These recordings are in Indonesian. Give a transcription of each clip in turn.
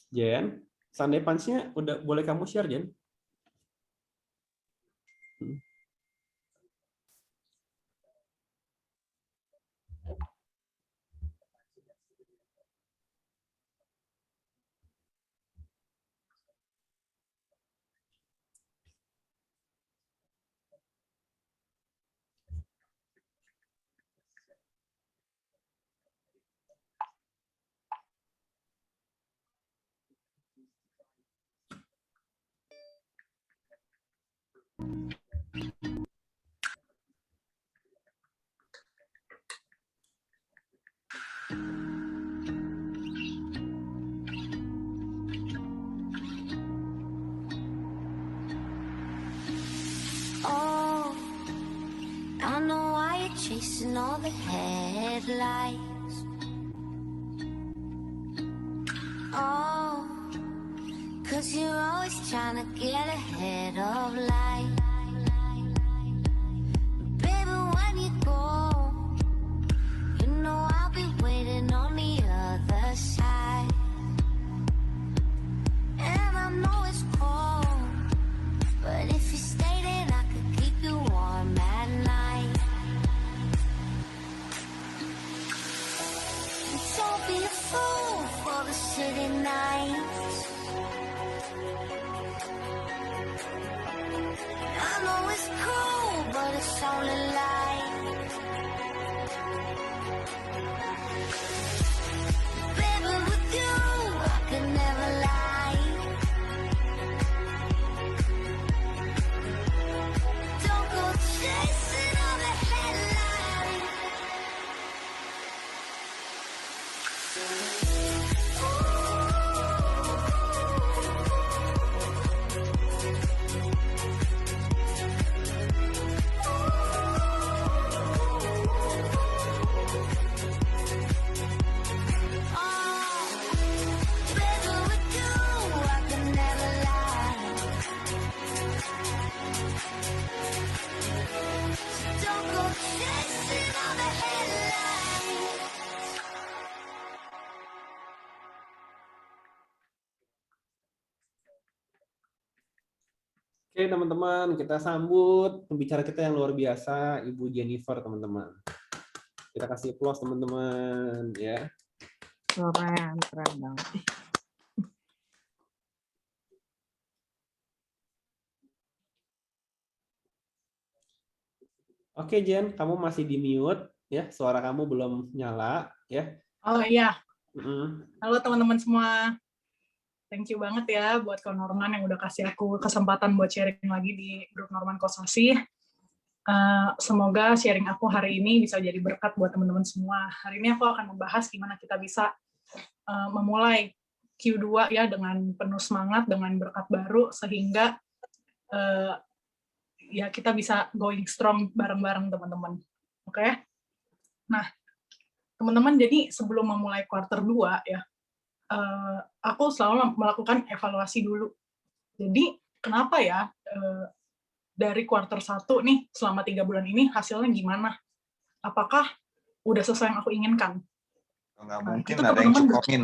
Jen, Sunday Punch-nya udah boleh kamu share, Jen? Oh, I know why you're chasing all the headlights. Oh, 'cause you're always trying to get ahead of life. Baby, when you go, you know I'll be waiting on the other side. And I know it's cold, but if you stay, then I could keep you warm at night. Don't be a fool for the city nights. I know it's cold, but it's only light. Baby, with you, I could never lie. Don't go chasing all the headlines. Baby, with you, I could never lie. Don't go chasing all the headlines. Oke, teman-teman, kita sambut pembicara kita yang luar biasa, Ibu Jennifer, teman-teman. Kita kasih applause, teman-teman, ya. Keren banget. Oke, Jen, kamu masih di mute, ya. Suara kamu belum nyala, ya. Oh iya, Mm-mm. halo teman-teman semua. Thank you banget ya buat Kak Norman yang udah kasih aku kesempatan buat sharing lagi di grup Norman Kosasi. Semoga sharing aku hari ini bisa jadi berkat buat teman-teman semua. Hari ini aku akan membahas gimana kita bisa memulai Q2 ya dengan penuh semangat, dengan berkat baru, sehingga ya kita bisa going strong bareng-bareng teman-teman. Oke? Nah, teman-teman, jadi sebelum memulai quarter 2 ya, aku selalu melakukan evaluasi dulu. Jadi kenapa ya dari quarter 1 nih selama 3 bulan ini hasilnya gimana? Apakah udah sesuai yang aku inginkan? Nggak Nah, mungkin itu ada yang teman-teman cukongin.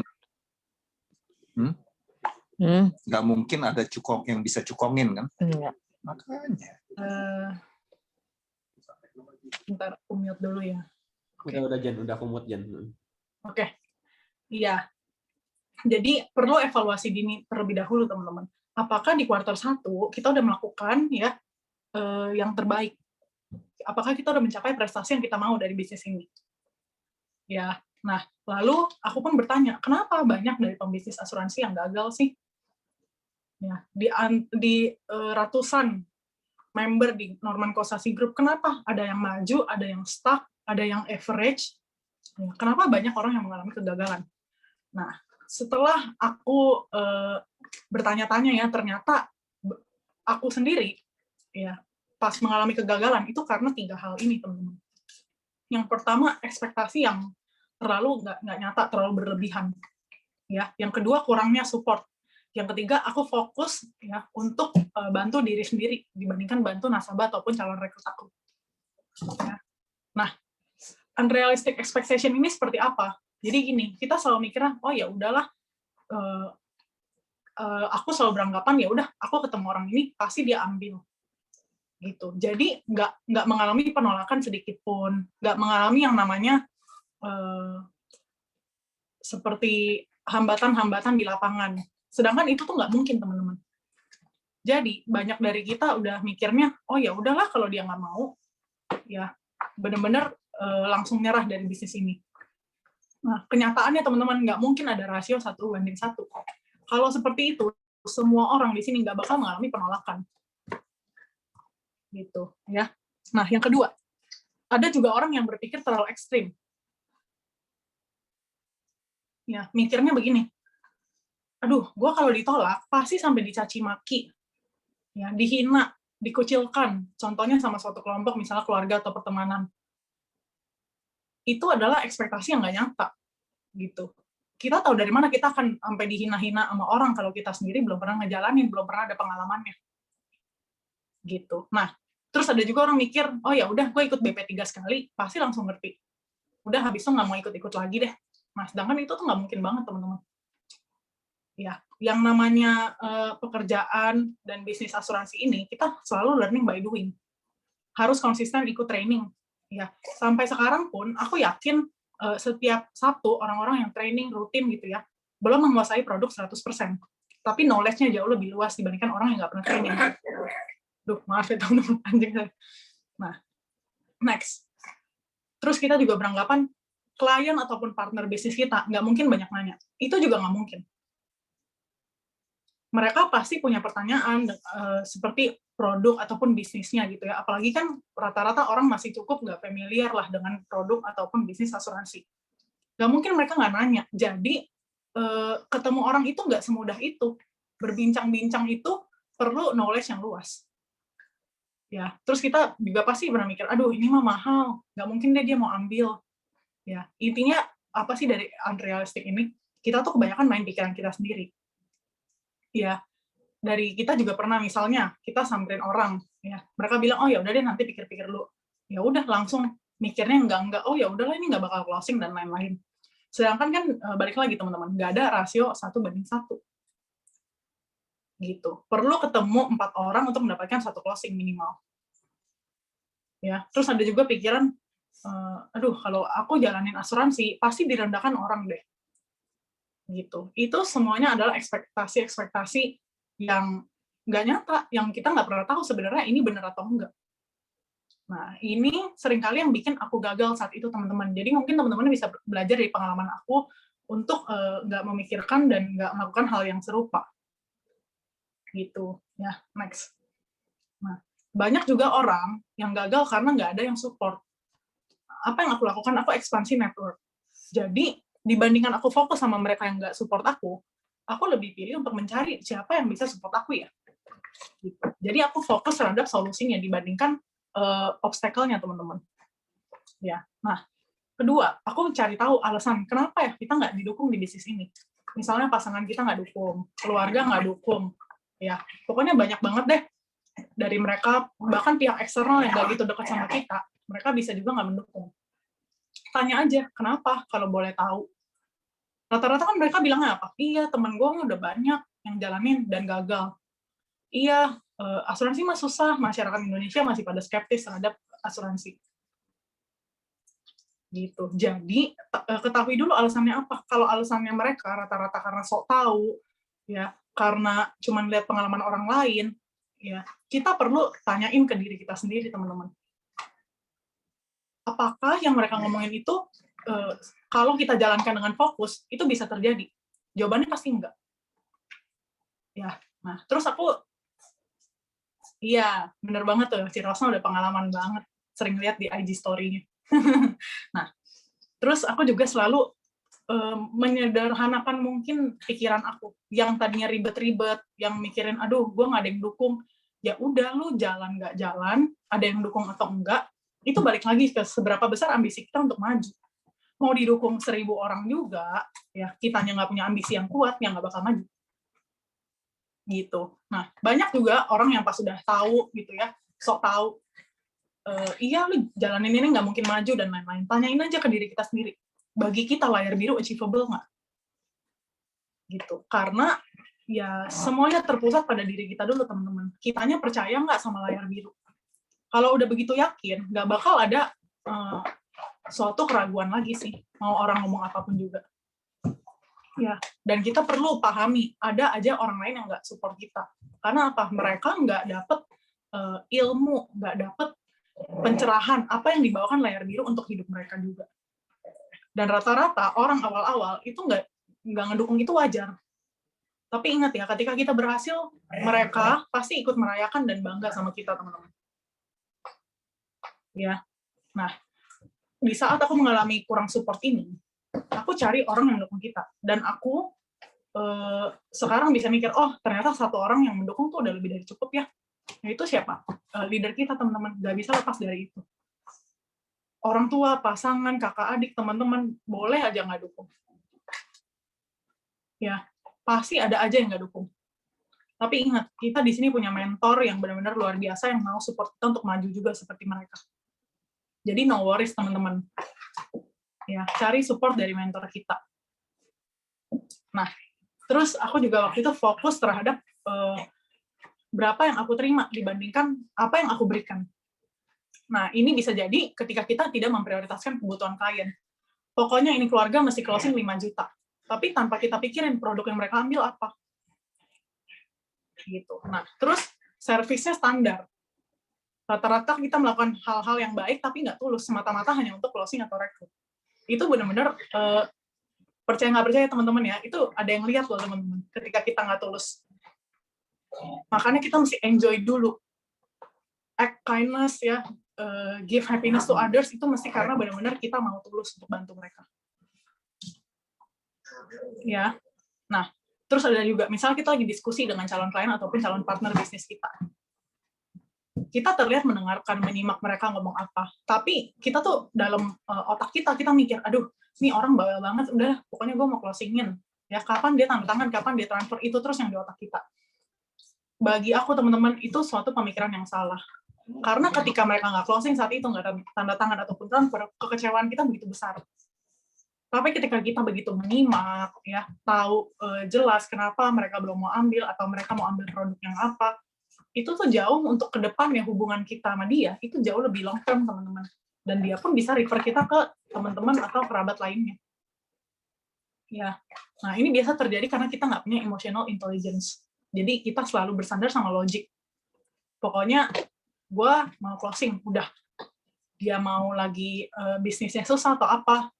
Nggak mungkin ada cukong yang bisa cukongin kan? Enggak. Makanya. Bentar, aku mute dulu ya. Udah, Jen, udah aku mute, Jen. Oke. Iya. Jadi perlu evaluasi dini terlebih dahulu, teman-teman. Apakah di kuartal 1 kita udah melakukan ya yang terbaik? Apakah kita udah mencapai prestasi yang kita mau dari bisnis ini? Ya. Nah, lalu aku pun bertanya, kenapa banyak dari pembisnis asuransi yang gagal sih? Ya, di ratusan member di Norman Kosasi Group, kenapa? Ada yang maju, ada yang stuck, ada yang average. Ya, kenapa banyak orang yang mengalami kegagalan? Nah, setelah aku bertanya-tanya ya, ternyata aku sendiri ya pas mengalami kegagalan itu karena 3 hal ini, teman-teman. Yang pertama, ekspektasi yang terlalu nggak nyata, terlalu berlebihan. Ya, yang kedua, kurangnya support. Yang ketiga, aku fokus ya untuk bantu diri sendiri dibandingkan bantu nasabah ataupun calon rekrut aku. Ya. Nah, unrealistic expectation ini seperti apa? Jadi gini, kita selalu mikirnya, oh ya udahlah, aku selalu beranggapan ya udah aku ketemu orang ini pasti dia ambil gitu. Jadi nggak mengalami penolakan sedikit pun, nggak mengalami yang namanya seperti hambatan-hambatan di lapangan. Sedangkan itu tuh nggak mungkin, teman-teman. Jadi banyak dari kita udah mikirnya, oh ya udahlah kalau dia nggak mau, ya benar-benar langsung nyerah dari bisnis ini. Nah, kenyataannya teman-teman nggak mungkin ada rasio 1:1. Kalau seperti itu, semua orang di sini nggak bakal mengalami penolakan. Gitu, ya. Nah, yang kedua, ada juga orang yang berpikir terlalu ekstrim. Ya, mikirnya begini, aduh, gue kalau ditolak, pasti sampai dicaci maki, ya, dihina, dikucilkan, contohnya sama suatu kelompok, misalnya keluarga atau pertemanan. Itu adalah ekspektasi yang nggak nyata, gitu. Kita tahu dari mana kita akan sampai dihina-hina sama orang kalau kita sendiri belum pernah ngejalanin, belum pernah ada pengalamannya. Gitu. Nah, terus ada juga orang mikir, oh ya udah gue ikut BP 3 sekali, pasti langsung ngerti. Udah habis itu nggak mau ikut-ikut lagi deh. Nah, sedangkan itu tuh nggak mungkin banget, teman-teman. Ya, yang namanya pekerjaan dan bisnis asuransi ini, kita selalu learning by doing. Harus konsisten ikut training. Ya, sampai sekarang pun, aku yakin setiap Sabtu orang-orang yang training rutin gitu ya, belum menguasai produk 100%. Tapi knowledge-nya jauh lebih luas dibandingkan orang yang nggak pernah training. Duh, maaf ya teman-teman, anjing saya. Nah, next. Terus kita juga beranggapan klien ataupun partner bisnis kita nggak mungkin banyak nanya. Itu juga nggak mungkin. Mereka pasti punya pertanyaan seperti produk ataupun bisnisnya gitu ya. Apalagi kan rata-rata orang masih cukup nggak familiar lah dengan produk ataupun bisnis asuransi. Nggak mungkin mereka nggak nanya. Jadi ketemu orang itu nggak semudah itu. Berbincang-bincang itu perlu knowledge yang luas. Ya, terus kita juga pasti pernah mikir, aduh ini mah mahal, nggak mungkin deh dia mau ambil. Ya, intinya apa sih dari unrealistic ini? Kita tuh kebanyakan main pikiran kita sendiri. Ya, dari kita juga pernah misalnya kita samperin orang, ya mereka bilang oh ya udah deh nanti pikir-pikir dulu. Ya udah langsung mikirnya enggak, oh ya udahlah ini nggak bakal closing dan lain-lain. Sedangkan kan balik lagi teman-teman, nggak ada rasio 1:1. Gitu. Perlu ketemu 4 orang untuk mendapatkan 1 closing minimal. Ya, terus ada juga pikiran, aduh kalau aku jalanin asuransi pasti direndahkan orang deh. Gitu. Itu semuanya adalah ekspektasi-ekspektasi yang nggak nyata, yang kita nggak pernah tahu sebenarnya ini benar atau enggak. Nah, ini seringkali yang bikin aku gagal saat itu, teman-teman. Jadi mungkin teman-teman bisa belajar dari pengalaman aku untuk nggak memikirkan dan nggak melakukan hal yang serupa. Gitu. Ya, next. Nah, banyak juga orang yang gagal karena nggak ada yang support. Apa yang aku lakukan? Aku ekspansi network. Jadi, dibandingkan aku fokus sama mereka yang nggak support aku lebih pilih untuk mencari siapa yang bisa support aku ya. Gitu. Jadi aku fokus terhadap solusinya dibandingkan obstacle-nya, teman-teman. Ya. Nah, kedua, aku mencari tahu alasan kenapa ya kita nggak didukung di bisnis ini. Misalnya pasangan kita nggak dukung, keluarga nggak dukung, ya pokoknya banyak banget deh dari mereka, bahkan pihak eksternal yang nggak gitu dekat sama kita, mereka bisa juga nggak mendukung. Tanya aja, kenapa kalau boleh tahu. Rata-rata kan mereka bilangnya apa? Iya, temen gue udah banyak yang jalanin dan gagal. Iya, asuransi mah susah, masyarakat Indonesia masih pada skeptis terhadap asuransi. Gitu. Jadi, ketahui dulu alasannya apa. Kalau alasannya mereka rata-rata karena sok tahu, ya, karena cuma lihat pengalaman orang lain, ya, kita perlu tanyain ke diri kita sendiri, teman-teman. Apakah yang mereka ngomongin itu kalau kita jalankan dengan fokus, itu bisa terjadi? Jawabannya pasti enggak. Ya, nah, terus aku, iya, bener banget tuh, si Rosna udah pengalaman banget, sering lihat di IG story-nya. Nah, terus aku juga selalu menyederhanakan mungkin pikiran aku, yang tadinya ribet-ribet, yang mikirin, aduh, gue nggak ada yang dukung, ya udah, lu jalan nggak jalan, ada yang dukung atau enggak, itu balik lagi ke seberapa besar ambisi kita untuk maju. Mau didukung 1000 orang juga, ya kitanya nggak punya ambisi yang kuat, yang nggak bakal maju. Gitu. Nah, banyak juga orang yang pas sudah tahu, gitu ya, sok tahu, iya lu jalanin ini nggak mungkin maju dan lain-lain. Tanyain aja ke diri kita sendiri. Bagi kita layar biru achievable nggak? Gitu. Karena ya semuanya terpusat pada diri kita dulu, teman-teman. Kitanya percaya nggak sama layar biru? Kalau udah begitu yakin, nggak bakal ada suatu keraguan lagi sih, mau orang ngomong apapun juga. Ya, dan kita perlu pahami, ada aja orang lain yang nggak support kita. Karena apa? Mereka nggak dapet ilmu, nggak dapet pencerahan apa yang dibawakan layar biru untuk hidup mereka juga. Dan rata-rata orang awal-awal itu nggak ngedukung, itu wajar. Tapi ingat ya, ketika kita berhasil, mereka pasti ikut merayakan dan bangga sama kita, teman-teman. Ya, nah, di saat aku mengalami kurang support ini, aku cari orang yang mendukung kita. Dan aku sekarang bisa mikir, oh ternyata satu orang yang mendukung tuh udah lebih dari cukup ya. Nah itu siapa? Leader kita, teman-teman. Nggak bisa lepas dari itu. Orang tua, pasangan, kakak, adik, teman-teman, boleh aja nggak dukung. Ya, pasti ada aja yang nggak dukung. Tapi ingat, kita di sini punya mentor yang benar-benar luar biasa yang mau support kita untuk maju juga seperti mereka. Jadi no worries, teman-teman. Ya, cari support dari mentor kita. Nah, terus aku juga waktu itu fokus terhadap berapa yang aku terima dibandingkan apa yang aku berikan. Nah, ini bisa jadi ketika kita tidak memprioritaskan kebutuhan klien. Pokoknya ini keluarga mesti closing 5 juta. Tapi tanpa kita pikirin produk yang mereka ambil apa. Gitu. Nah, terus servisnya standar. Rata-rata kita melakukan hal-hal yang baik tapi nggak tulus, semata-mata hanya untuk closing atau rekrut. Itu benar-benar percaya nggak percaya, teman-teman ya, itu ada yang lihat loh, teman-teman, ketika kita nggak tulus. Makanya kita mesti enjoy dulu. Act kindness ya, give happiness to others, itu mesti karena benar-benar kita mau tulus untuk bantu mereka. Ya, nah, terus ada juga, misalnya kita lagi diskusi dengan calon klien ataupun calon partner bisnis kita. Kita terlihat mendengarkan, menyimak mereka ngomong apa. Tapi kita tuh dalam otak kita mikir, aduh, ini orang bawel banget, udah, pokoknya gue mau closingin. Ya, kapan dia tanda tangan, kapan dia transfer, itu terus yang di otak kita. Bagi aku, teman-teman, itu suatu pemikiran yang salah. Karena ketika mereka nggak closing saat itu, nggak ada tanda tangan ataupun transfer, kekecewaan kita begitu besar. Tapi ketika kita begitu menyimak, ya, tahu jelas kenapa mereka belum mau ambil atau mereka mau ambil produk yang apa, itu tuh jauh untuk ke depan ya, hubungan kita sama dia itu jauh lebih long term, teman-teman. Dan dia pun bisa refer kita ke teman-teman atau kerabat lainnya. Ya, nah ini biasa terjadi karena kita nggak punya emotional intelligence. Jadi kita selalu bersandar sama logik. Pokoknya gue mau closing, udah. Dia mau lagi bisnisnya susah atau apa,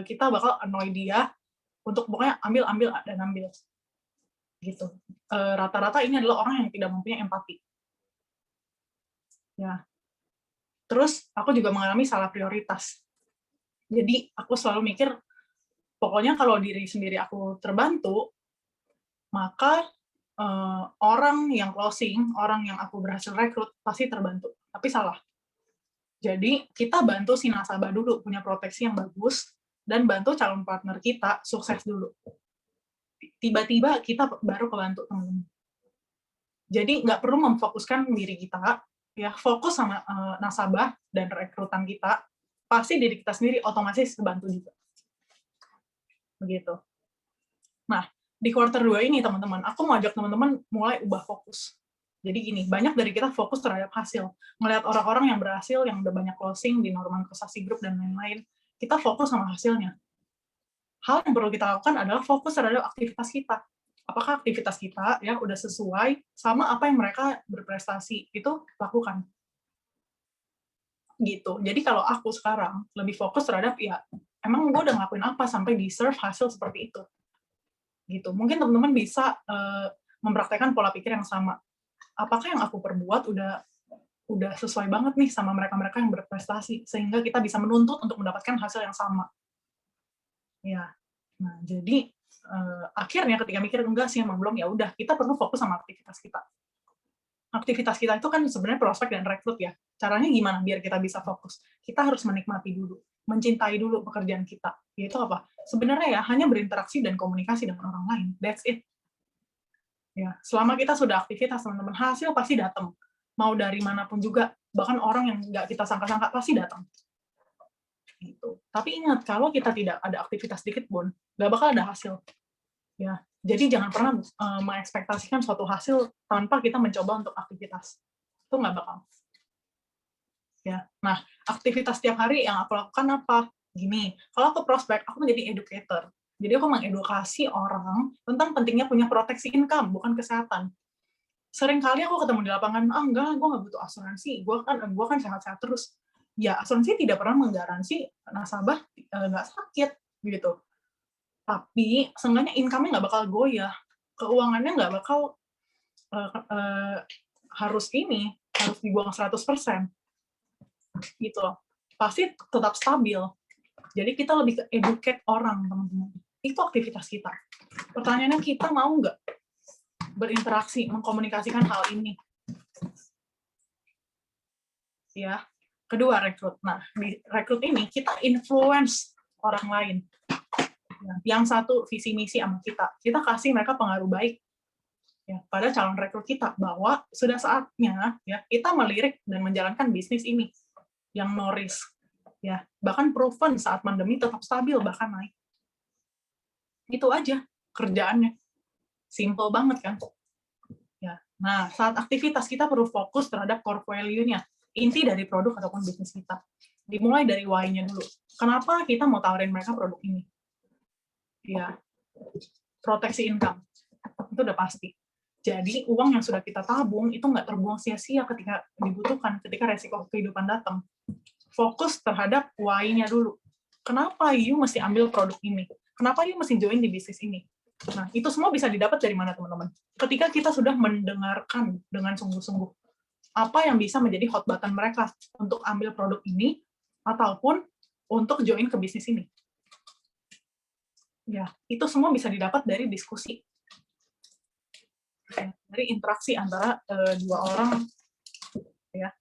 kita bakal annoy dia untuk pokoknya ambil dan ambil gitu. Rata-rata ini adalah orang yang tidak mempunyai empati. Ya. Terus aku juga mengalami salah prioritas. Jadi aku selalu mikir, pokoknya kalau diri sendiri aku terbantu, maka orang yang closing, orang yang aku berhasil rekrut pasti terbantu. Tapi salah. Jadi kita bantu si nasabah dulu punya proteksi yang bagus, dan bantu calon partner kita sukses dulu. Tiba-tiba kita baru kebantu, teman-teman. Jadi nggak perlu memfokuskan diri kita, ya fokus sama nasabah dan rekrutan kita, pasti diri kita sendiri otomatis kebantu juga. Begitu. Nah, di quarter 2 ini, teman-teman, aku mau ajak teman-teman mulai ubah fokus. Jadi gini, banyak dari kita fokus terhadap hasil. Melihat orang-orang yang berhasil, yang udah banyak closing di Norman Kosasi Group dan lain-lain, kita fokus sama hasilnya. Hal yang perlu kita lakukan adalah fokus terhadap aktivitas kita. Apakah aktivitas kita ya udah sesuai sama apa yang mereka berprestasi, itu lakukan. Gitu. Jadi kalau aku sekarang lebih fokus terhadap ya emang gue udah ngelakuin apa sampai deserve hasil seperti itu. Gitu. Mungkin teman-teman bisa mempraktekkan pola pikir yang sama. Apakah yang aku perbuat udah sesuai banget nih sama mereka-mereka yang berprestasi, sehingga kita bisa menuntut untuk mendapatkan hasil yang sama. Ya, nah jadi akhirnya ketika mikir enggak sih emang belum, ya udah kita perlu fokus sama aktivitas kita. Aktivitas kita itu kan sebenarnya prospek dan rekrut ya. Caranya gimana biar kita bisa fokus? Kita harus menikmati dulu, mencintai dulu pekerjaan kita. Yaitu apa? Sebenarnya ya hanya berinteraksi dan komunikasi dengan orang lain. That's it. Ya, selama kita sudah aktivitas, teman-teman, hasil pasti datang. Mau dari manapun juga, bahkan orang yang nggak kita sangka-sangka pasti datang. Gitu. Tapi ingat, kalau kita tidak ada aktivitas sedikit pun, nggak bakal ada hasil. Ya, Jadi jangan pernah mengekspektasikan suatu hasil tanpa kita mencoba untuk aktivitas. Itu nggak bakal. Ya. Nah, aktivitas setiap hari yang aku lakukan apa? Gini, kalau aku prospek, aku menjadi educator. Jadi aku mengedukasi orang tentang pentingnya punya proteksi income, bukan kesehatan. Sering kali aku ketemu di lapangan, enggak, gue nggak butuh asuransi, gue kan sehat-sehat terus. Ya, asuransi tidak pernah menggaransi nasabah nggak sakit, gitu. Tapi seenggaknya income-nya nggak bakal goyah, keuangannya nggak bakal harus dibuang 100%. Gitu loh. Pasti tetap stabil. Jadi kita lebih ke educate orang, teman-teman. Itu aktivitas kita. Pertanyaannya, kita mau nggak berinteraksi, mengkomunikasikan hal ini? Ya. Kedua, rekrut. Nah, di rekrut ini kita influence orang lain. Yang satu visi misi sama kita. Kita kasih mereka pengaruh baik ya, pada calon rekrut kita bahwa sudah saatnya ya kita melirik dan menjalankan bisnis ini yang no risk ya, bahkan proven saat pandemi tetap stabil bahkan naik. Itu aja kerjaannya, simple banget kan ya. Nah, saat aktivitas kita perlu fokus terhadap core value-nya, inti dari produk ataupun bisnis kita. Dimulai dari why-nya dulu. Kenapa kita mau tawarin mereka produk ini? Ya, proteksi income itu udah pasti. Jadi uang yang sudah kita tabung itu nggak terbuang sia-sia ketika dibutuhkan, ketika resiko kehidupan datang. Fokus terhadap why-nya dulu. Kenapa you mesti ambil produk ini? Kenapa you mesti join di bisnis ini? Nah, itu semua bisa didapat dari mana, teman-teman? Ketika kita sudah mendengarkan dengan sungguh-sungguh apa yang bisa menjadi hot button mereka untuk ambil produk ini ataupun untuk join ke bisnis ini. Ya, itu semua bisa didapat dari diskusi. Dari interaksi antara dua orang ya.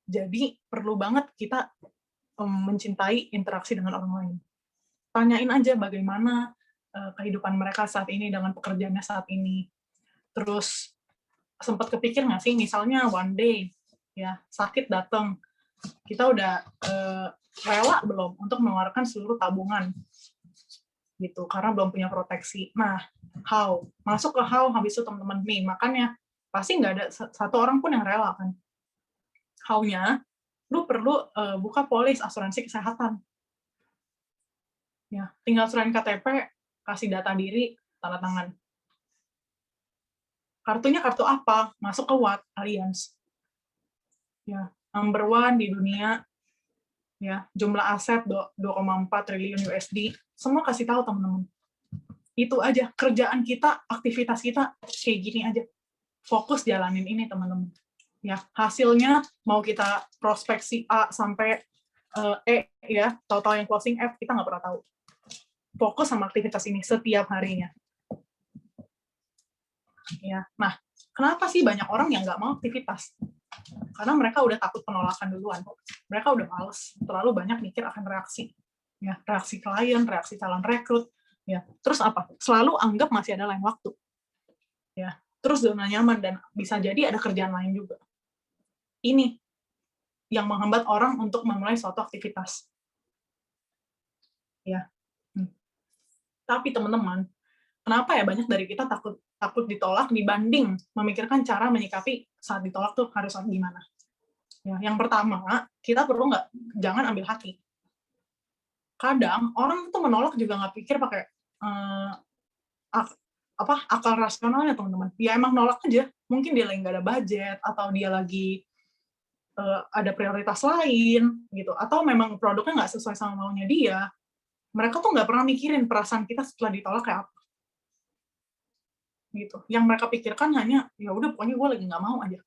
Jadi perlu banget kita mencintai interaksi dengan orang lain. Tanyain aja bagaimana kehidupan mereka saat ini dengan pekerjaannya saat ini. Terus sempat kepikir nggak sih, misalnya one day ya sakit datang, kita udah rela belum untuk mengeluarkan seluruh tabungan gitu karena belum punya proteksi. Nah, how masuk ke how habis itu teman-teman nih, makanya pasti nggak ada satu orang pun yang rela kan. How-nya lu perlu buka polis asuransi kesehatan ya, tinggal serahin KTP, kasih data diri, tanda tangan. Kartunya kartu apa? Masuk ke Watt Allianz ya, number 1 di dunia ya, jumlah aset 2,4 triliun USD, semua kasih tahu teman-teman. Itu aja kerjaan kita, aktivitas kita kayak gini aja. Fokus jalanin ini teman-teman. Ya, hasilnya mau kita prospeksi A sampai E ya, tahu-tahu yang closing F kita nggak pernah tahu. Fokus sama aktivitas ini setiap harinya. Ya, nah kenapa sih banyak orang yang nggak mau aktivitas? Karena mereka udah takut penolakan duluan. Mereka udah males, terlalu banyak mikir akan reaksi. Ya, reaksi klien, reaksi calon rekrut. Ya, terus apa? Selalu anggap masih ada lain waktu. Ya, terus zona nyaman dan bisa jadi ada kerjaan lain juga. Ini yang menghambat orang untuk memulai suatu aktivitas. Ya. Tapi teman-teman, kenapa ya banyak dari kita takut ditolak dibanding memikirkan cara menyikapi saat ditolak tuh harus gimana? Ya, yang pertama, kita perlu jangan ambil hati. Kadang orang tuh menolak juga nggak pikir pakai akal rasionalnya teman-teman. Ya emang nolak aja. Mungkin dia lagi nggak ada budget atau dia lagi ada prioritas lain gitu. Atau memang produknya nggak sesuai sama maunya dia. Mereka tuh nggak pernah mikirin perasaan kita setelah ditolak kayak apa. Gitu. Yang mereka pikirkan hanya ya udah pokoknya gue lagi nggak mau aja.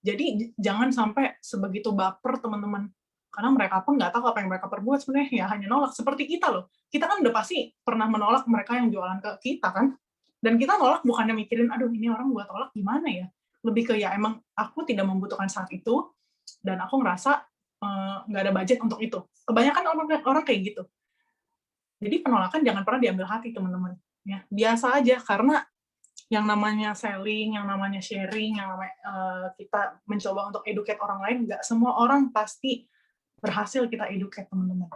Jadi jangan sampai sebegitu baper teman-teman, karena mereka pun nggak tahu apa yang mereka perbuat sebenarnya, ya hanya nolak. Seperti kita loh, kita kan udah pasti pernah menolak mereka yang jualan ke kita kan, dan kita nolak bukannya mikirin aduh ini orang gua tolak gimana ya, lebih ke ya emang aku tidak membutuhkan saat itu dan aku ngerasa nggak ada budget untuk itu. Kebanyakan orang kayak gitu. Jadi penolakan jangan pernah diambil hati teman-teman, ya biasa aja, karena yang namanya selling, yang namanya sharing, yang namanya kita mencoba untuk educate orang lain, nggak semua orang pasti berhasil kita educate teman-teman.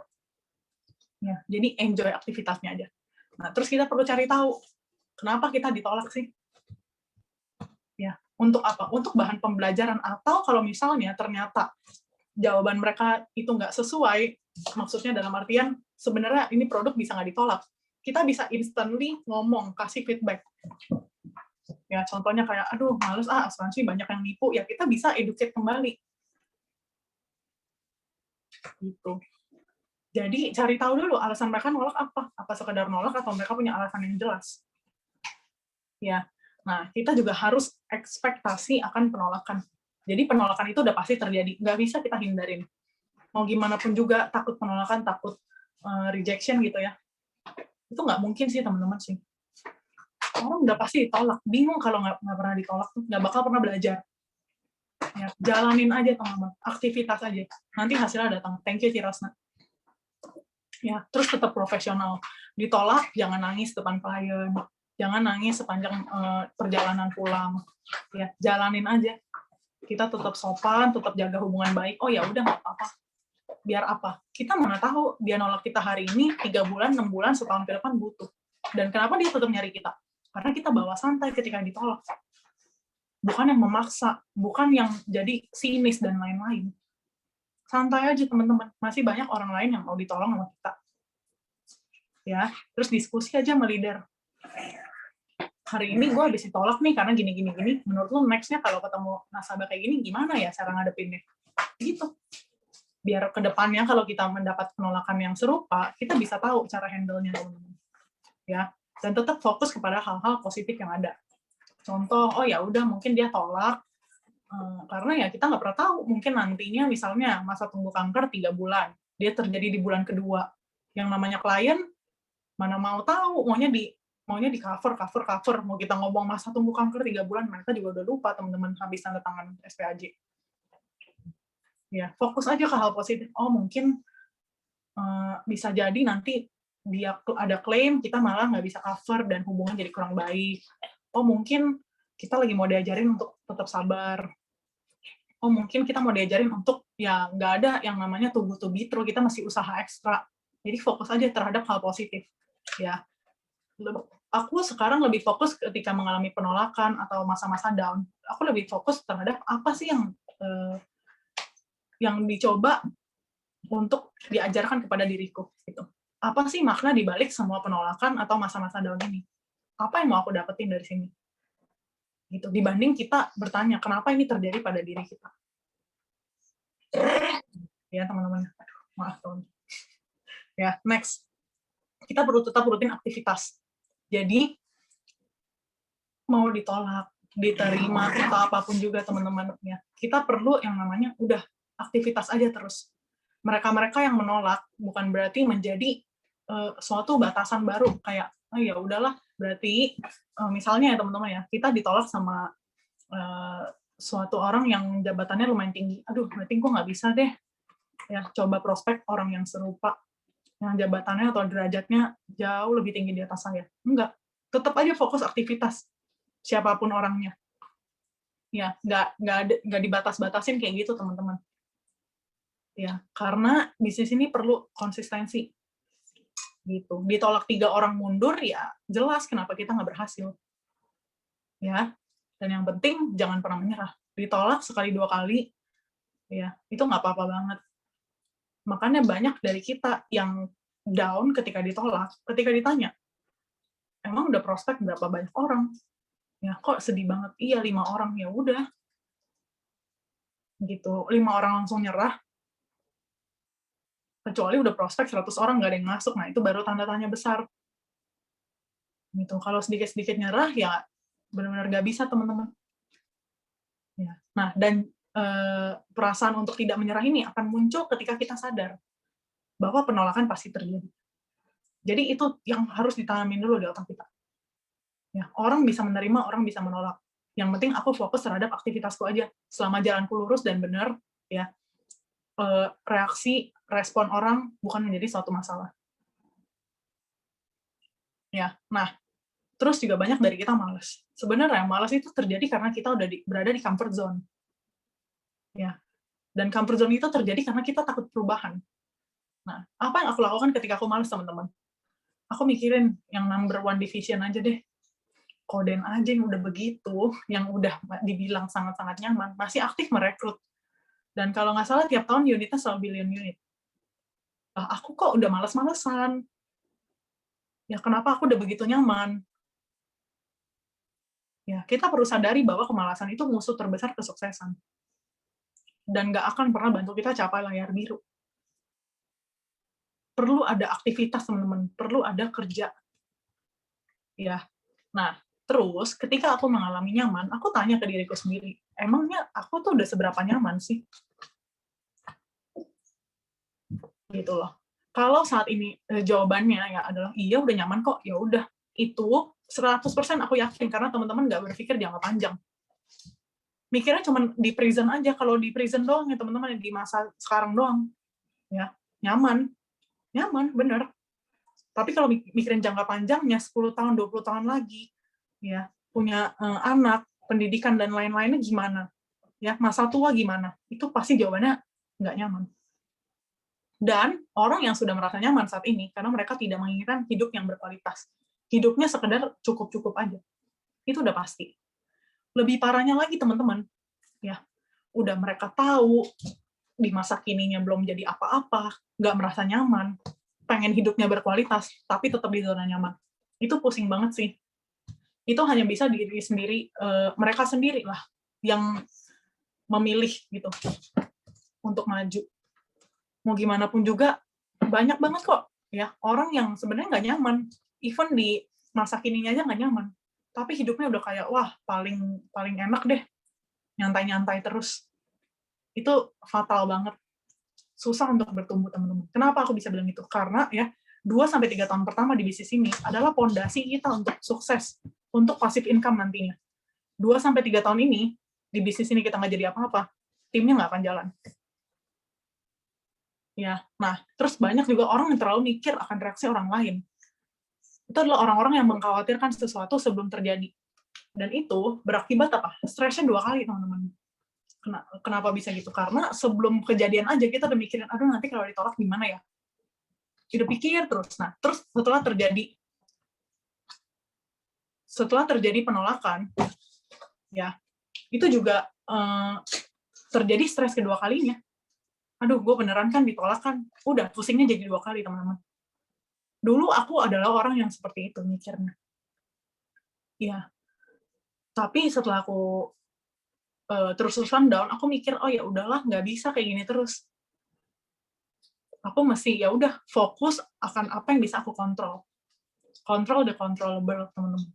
Ya, jadi enjoy aktivitasnya aja. Nah, terus kita perlu cari tahu Kenapa kita ditolak sih? Ya, untuk apa? Untuk bahan pembelajaran, atau kalau misalnya ternyata jawaban mereka itu nggak sesuai, maksudnya dalam artian sebenarnya ini produk bisa nggak ditolak, kita bisa instantly ngomong, kasih feedback. Ya, contohnya kayak, aduh, males asuransi banyak yang nipu, ya kita bisa educate kembali. Gitu. Jadi cari tahu dulu alasan mereka nolak apa sekedar nolak atau mereka punya alasan yang jelas. Ya, nah kita juga harus ekspektasi akan penolakan. Jadi penolakan itu udah pasti terjadi, nggak bisa kita hindarin. Mau gimana pun juga takut penolakan, takut rejection gitu ya. Itu nggak mungkin sih teman-teman sih. Orang udah pasti ditolak, bingung kalau nggak pernah ditolak, nggak bakal pernah belajar. Ya, jalanin aja teman-teman, aktivitas aja. Nanti hasilnya datang. Thank you Cirasna. Ya, terus tetap profesional. Ditolak, jangan nangis depan klien, jangan nangis sepanjang perjalanan pulang. Ya, jalanin aja. Kita tetap sopan, tetap jaga hubungan baik. Oh ya udah nggak apa-apa. Biar apa? Kita mana tahu dia nolak kita hari ini, 3 bulan, 6 bulan, setahun ke depan butuh. Dan kenapa dia tetap nyari kita? Karena kita bawa santai ketika ditolak. Bukan yang memaksa, bukan yang jadi sinis dan lain-lain. Santai aja teman-teman, masih banyak orang lain yang mau ditolong sama kita. Ya, terus diskusi aja sama leader. Hari ini gue habis ditolak nih karena gini. Menurut lo next-nya kalau ketemu nasabah kayak gini gimana ya cara ngadepinnya? Gitu. Biar ke depannya kalau kita mendapat penolakan yang serupa, kita bisa tahu cara handle-nya teman-teman. Ya, dan tetap fokus kepada hal-hal positif yang ada. Contoh, oh ya udah mungkin dia tolak karena ya kita nggak pernah tahu, mungkin nantinya misalnya masa tunggu kanker 3 bulan, dia terjadi di bulan kedua. Yang namanya klien mana mau tahu, maunya di cover, mau kita ngomong masa tunggu kanker 3 bulan, mereka juga udah lupa teman-teman habis tanda tangan SPAJ. Ya, fokus aja ke hal positif. Oh mungkin bisa jadi nanti dia ada klaim, kita malah nggak bisa cover dan hubungan jadi kurang baik. Oh mungkin kita lagi mau diajarin untuk tetap sabar. Oh mungkin kita mau diajarin untuk ya nggak ada yang namanya too good to be true, kita masih usaha ekstra. Jadi fokus aja terhadap hal positif. Ya, aku sekarang lebih fokus ketika mengalami penolakan atau masa-masa down. Aku lebih fokus terhadap apa sih yang dicoba untuk diajarkan kepada diriku. Gitu. Apa sih makna dibalik semua penolakan atau masa-masa down ini? Apa yang mau aku dapetin dari sini? Gitu. Dibanding kita bertanya, kenapa ini terjadi pada diri kita? Ya, teman-teman. Maaf, teman. Ya, next. Kita perlu tetap rutin aktivitas. Jadi, mau ditolak, diterima, atau apapun juga, teman-teman. Ya, kita perlu yang namanya, udah, aktivitas aja terus. Mereka-mereka yang menolak, bukan berarti menjadi suatu batasan baru, kayak, oh ya udahlah, berarti misalnya ya teman-teman ya, kita ditolak sama suatu orang yang jabatannya lumayan tinggi. Aduh, berarti gue nggak bisa deh. Ya, coba prospek orang yang serupa, yang jabatannya atau derajatnya jauh lebih tinggi di atas saya. Enggak, tetap aja fokus aktivitas, siapapun orangnya. Ya, nggak dibatas-batasin kayak gitu teman-teman. Ya, karena bisnis ini perlu konsistensi. Gitu. Ditolak 3 orang mundur, ya jelas kenapa kita nggak berhasil. Ya, dan yang penting jangan pernah menyerah. Ditolak sekali 2 kali, ya itu nggak apa-apa banget. Makanya banyak dari kita yang down ketika ditolak, ketika ditanya, emang udah prospek berapa banyak orang? Ya kok sedih banget? Iya 5 orang, ya udah. Gitu, 5 orang langsung nyerah. Kecuali udah prospek 100 orang nggak ada yang masuk, nah itu baru tanda tanya besar. Gitu. Kalau sedikit-sedikit nyerah, ya benar-benar nggak bisa, teman-teman. Ya. Nah, dan perasaan untuk tidak menyerah ini akan muncul ketika kita sadar bahwa penolakan pasti terjadi. Jadi itu yang harus ditanamin dulu di otak kita. Ya, orang bisa menerima, orang bisa menolak. Yang penting aku fokus terhadap aktivitasku aja. Selama jalanku lurus dan benar, ya reaksi, respon orang bukan menjadi suatu masalah. Ya, nah, terus juga banyak dari kita malas. Sebenarnya malas itu terjadi karena kita udah berada di comfort zone. Ya, dan comfort zone itu terjadi karena kita takut perubahan. Nah, apa yang aku lakukan ketika aku malas, teman-teman? Aku mikirin yang number 1 division aja deh. Koden aja yang udah begitu, yang udah dibilang sangat-sangat nyaman, masih aktif merekrut. Dan kalau nggak salah tiap tahun unitnya selalu billion unit. Lah, aku kok udah males-malesan. Ya kenapa aku udah begitu nyaman? Ya, kita perlu sadari bahwa kemalasan itu musuh terbesar kesuksesan. Dan nggak akan pernah bantu kita capai layar biru. Perlu ada aktivitas, teman-teman. Perlu ada kerja. Ya. Nah, terus ketika aku mengalami nyaman, aku tanya ke diriku sendiri, emangnya aku tuh udah seberapa nyaman sih? Gitu loh. Kalau saat ini jawabannya ya adalah iya udah nyaman kok, ya udah. Itu 100% aku yakin karena teman-teman nggak berpikir jangka panjang. Mikirnya cuma di prison aja, kalau di prison doang ya teman-teman, di masa sekarang doang. Ya, nyaman. Nyaman, bener. Tapi kalau mikirin jangka panjangnya 10 tahun, 20 tahun lagi, ya, punya anak, pendidikan dan lain-lainnya gimana? Ya, masa tua gimana? Itu pasti jawabannya nggak nyaman. Dan orang yang sudah merasa nyaman saat ini karena mereka tidak menginginkan hidup yang berkualitas. Hidupnya sekedar cukup-cukup aja. Itu udah pasti. Lebih parahnya lagi teman-teman, ya, udah mereka tahu di masa kininya belum jadi apa-apa, nggak merasa nyaman, pengen hidupnya berkualitas, tapi tetap di zona nyaman. Itu pusing banget sih. Itu hanya bisa diri sendiri, mereka sendiri lah yang memilih gitu untuk maju. Mau gimana pun juga banyak banget kok ya orang yang sebenarnya nggak nyaman, even di masa kininya aja nggak nyaman, tapi hidupnya udah kayak wah paling enak deh, nyantai-nyantai terus. Itu fatal banget. Susah untuk bertumbuh, teman-teman. Kenapa aku bisa bilang itu? Karena ya 2-3 tahun pertama di bisnis ini adalah pondasi kita untuk sukses, untuk passive income nantinya. 2-3 tahun ini, di bisnis ini kita nggak jadi apa-apa, timnya nggak akan jalan. Ya, nah, terus banyak juga orang yang terlalu mikir akan reaksi orang lain. Itu adalah orang-orang yang mengkhawatirkan sesuatu sebelum terjadi. Dan itu berakibat apa? Stresnya 2 kali, teman-teman. Kenapa bisa gitu? Karena sebelum kejadian aja kita udah mikirin, aduh nanti kalau ditolak gimana ya? Udah pikir terus. Nah, terus setelah terjadi penolakan, ya, itu juga terjadi stres kedua kalinya. Aduh, gue beneran kan ditolak kan? Udah, pusingnya jadi 2 kali, teman-teman. Dulu aku adalah orang yang seperti itu mikirnya. Ya, tapi setelah aku terus-terusan down, aku mikir, oh ya udahlah, nggak bisa kayak gini terus. Aku mesti ya udah fokus akan apa yang bisa aku kontrol. Control the controllable, teman-teman.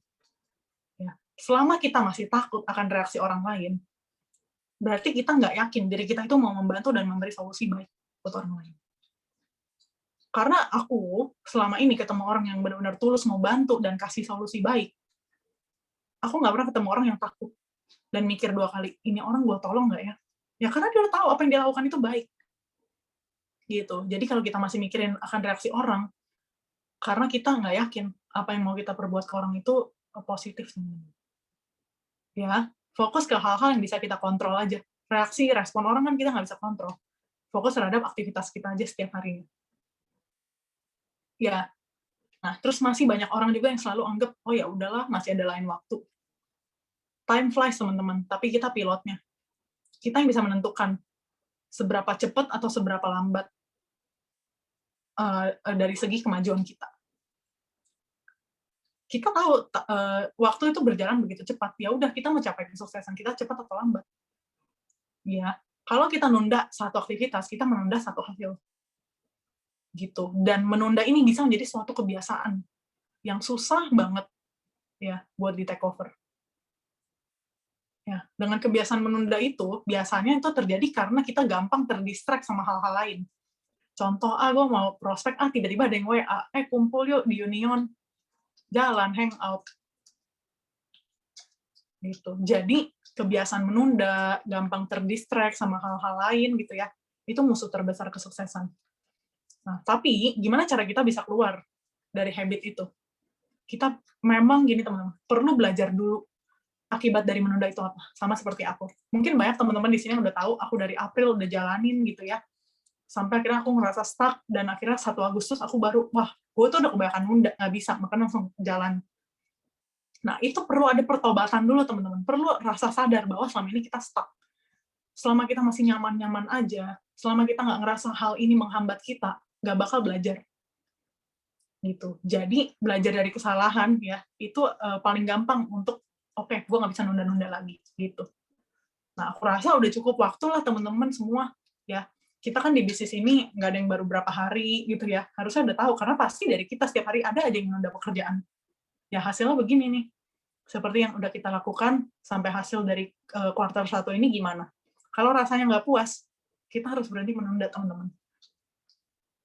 Ya. Selama kita masih takut akan reaksi orang lain, berarti kita nggak yakin diri kita itu mau membantu dan memberi solusi baik buat orang lain. Karena aku selama ini ketemu orang yang benar-benar tulus mau bantu dan kasih solusi baik, aku nggak pernah ketemu orang yang takut dan mikir 2 kali, ini orang gue tolong nggak ya? Ya karena dia udah tahu apa yang dia lakukan itu baik. Gitu. Jadi kalau kita masih mikirin akan reaksi orang, karena kita nggak yakin apa yang mau kita perbuat ke orang itu positif. Ya, fokus ke hal-hal yang bisa kita kontrol aja. Reaksi, respon orang kan kita nggak bisa kontrol. Fokus terhadap aktivitas kita aja setiap harinya. Ya, nah terus masih banyak orang juga yang selalu anggap, oh ya udahlah, masih ada lain waktu. Time flies, teman-teman, tapi kita pilotnya. Kita yang bisa menentukan seberapa cepat atau seberapa lambat dari segi kemajuan kita. Kita tahu waktu itu berjalan begitu cepat. Ya udah, kita mau capai kesuksesan kita cepat atau lambat. Ya, kalau kita nunda satu aktivitas, kita menunda satu hasil. Gitu. Dan menunda ini bisa menjadi suatu kebiasaan yang susah banget ya buat di take over. Ya, dengan kebiasaan menunda itu, biasanya itu terjadi karena kita gampang terdistract sama hal-hal lain. Contoh, gue mau prospek, tiba-tiba ada yang WA, kumpul yuk di Union, jalan, hangout. Gitu. Jadi, kebiasaan menunda, gampang terdistract sama hal-hal lain, gitu ya, itu musuh terbesar kesuksesan. Nah, tapi, gimana cara kita bisa keluar dari habit itu? Kita memang, gini teman-teman, perlu belajar dulu akibat dari menunda itu apa, sama seperti aku. Mungkin banyak teman-teman di sini yang udah tahu, aku dari April udah jalanin gitu ya, sampai akhirnya aku ngerasa stuck, dan akhirnya 1 Agustus aku baru, wah, gue tuh udah kebanyakan nunda, nggak bisa, makanya langsung jalan. Nah, itu perlu ada pertobatan dulu, teman-teman. Perlu rasa sadar bahwa selama ini kita stuck. Selama kita masih nyaman-nyaman aja, selama kita nggak ngerasa hal ini menghambat kita, nggak bakal belajar. Gitu. Jadi, belajar dari kesalahan, ya, itu paling gampang untuk, oke, gue nggak bisa nunda-nunda lagi. Gitu. Nah, aku rasa udah cukup waktu lah, teman-teman semua. Ya, kita kan di bisnis ini nggak ada yang baru berapa hari, gitu ya. Harusnya udah tahu, karena pasti dari kita setiap hari ada aja yang nunda pekerjaan. Ya, hasilnya begini nih. Seperti yang udah kita lakukan sampai hasil dari kuartal 1 ini gimana. Kalau rasanya nggak puas, kita harus berhenti menunda, teman-teman.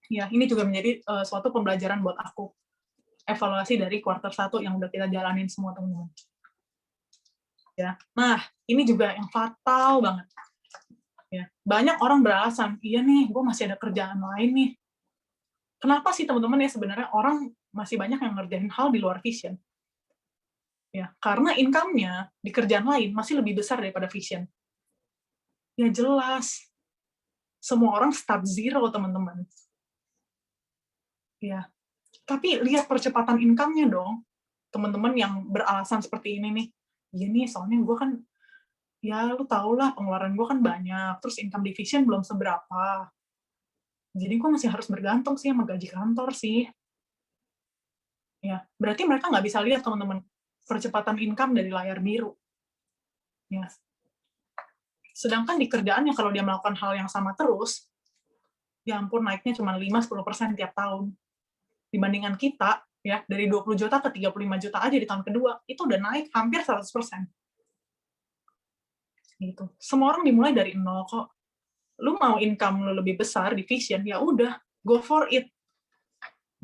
Ya, ini juga menjadi suatu pembelajaran buat aku. Evaluasi dari kuartal 1 yang udah kita jalanin semua, teman-teman. Ya. Nah, ini juga yang fatal banget. Ya. Banyak orang beralasan, iya nih, gue masih ada kerjaan lain nih. Kenapa sih, teman-teman, ya sebenarnya orang masih banyak yang ngerjain hal di luar vision? Ya, karena income-nya di kerjaan lain masih lebih besar daripada vision. Ya jelas. Semua orang start zero, teman-teman. Ya. Tapi lihat percepatan income-nya dong. Teman-teman yang beralasan seperti ini nih. Ya nih, soalnya gue kan, ya lu tau lah pengeluaran gue kan banyak, terus income di vision belum seberapa. Jadi gue masih harus bergantung sih sama gaji kantor sih. Ya, berarti mereka nggak bisa lihat, teman-teman, percepatan income dari layar biru. Ya. Sedangkan di kerjaannya kalau dia melakukan hal yang sama terus, ya ampun naiknya cuma 5-10% tiap tahun. Dibandingkan kita, ya dari 20 juta ke 35 juta aja di tahun kedua, itu udah naik hampir 100%. Gitu. Semua orang dimulai dari nol kok. Lu mau income lu lebih besar di vision, ya udah, go for it.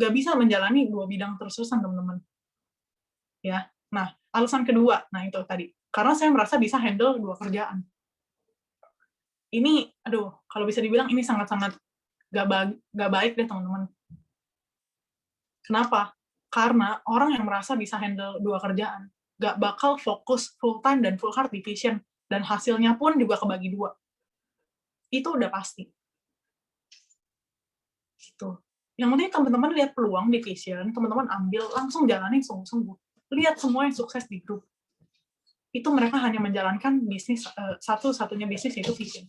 Gak bisa menjalani 2 bidang terus-terusan, teman-teman. Ya. Nah, alasan kedua, nah itu tadi. Karena saya merasa bisa handle 2 kerjaan. Ini, aduh, kalau bisa dibilang ini sangat-sangat gak baik deh, teman-teman. Kenapa? Karena orang yang merasa bisa handle 2 kerjaan, gak bakal fokus full time dan full heart di vision, dan hasilnya pun juga kebagi 2. Itu udah pasti. Gitu. Yang penting teman-teman lihat peluang di vision, teman-teman ambil, langsung jalanin sungguh-sungguh. Lihat semua yang sukses di grup. Itu mereka hanya menjalankan bisnis, satu-satunya bisnis yaitu vision.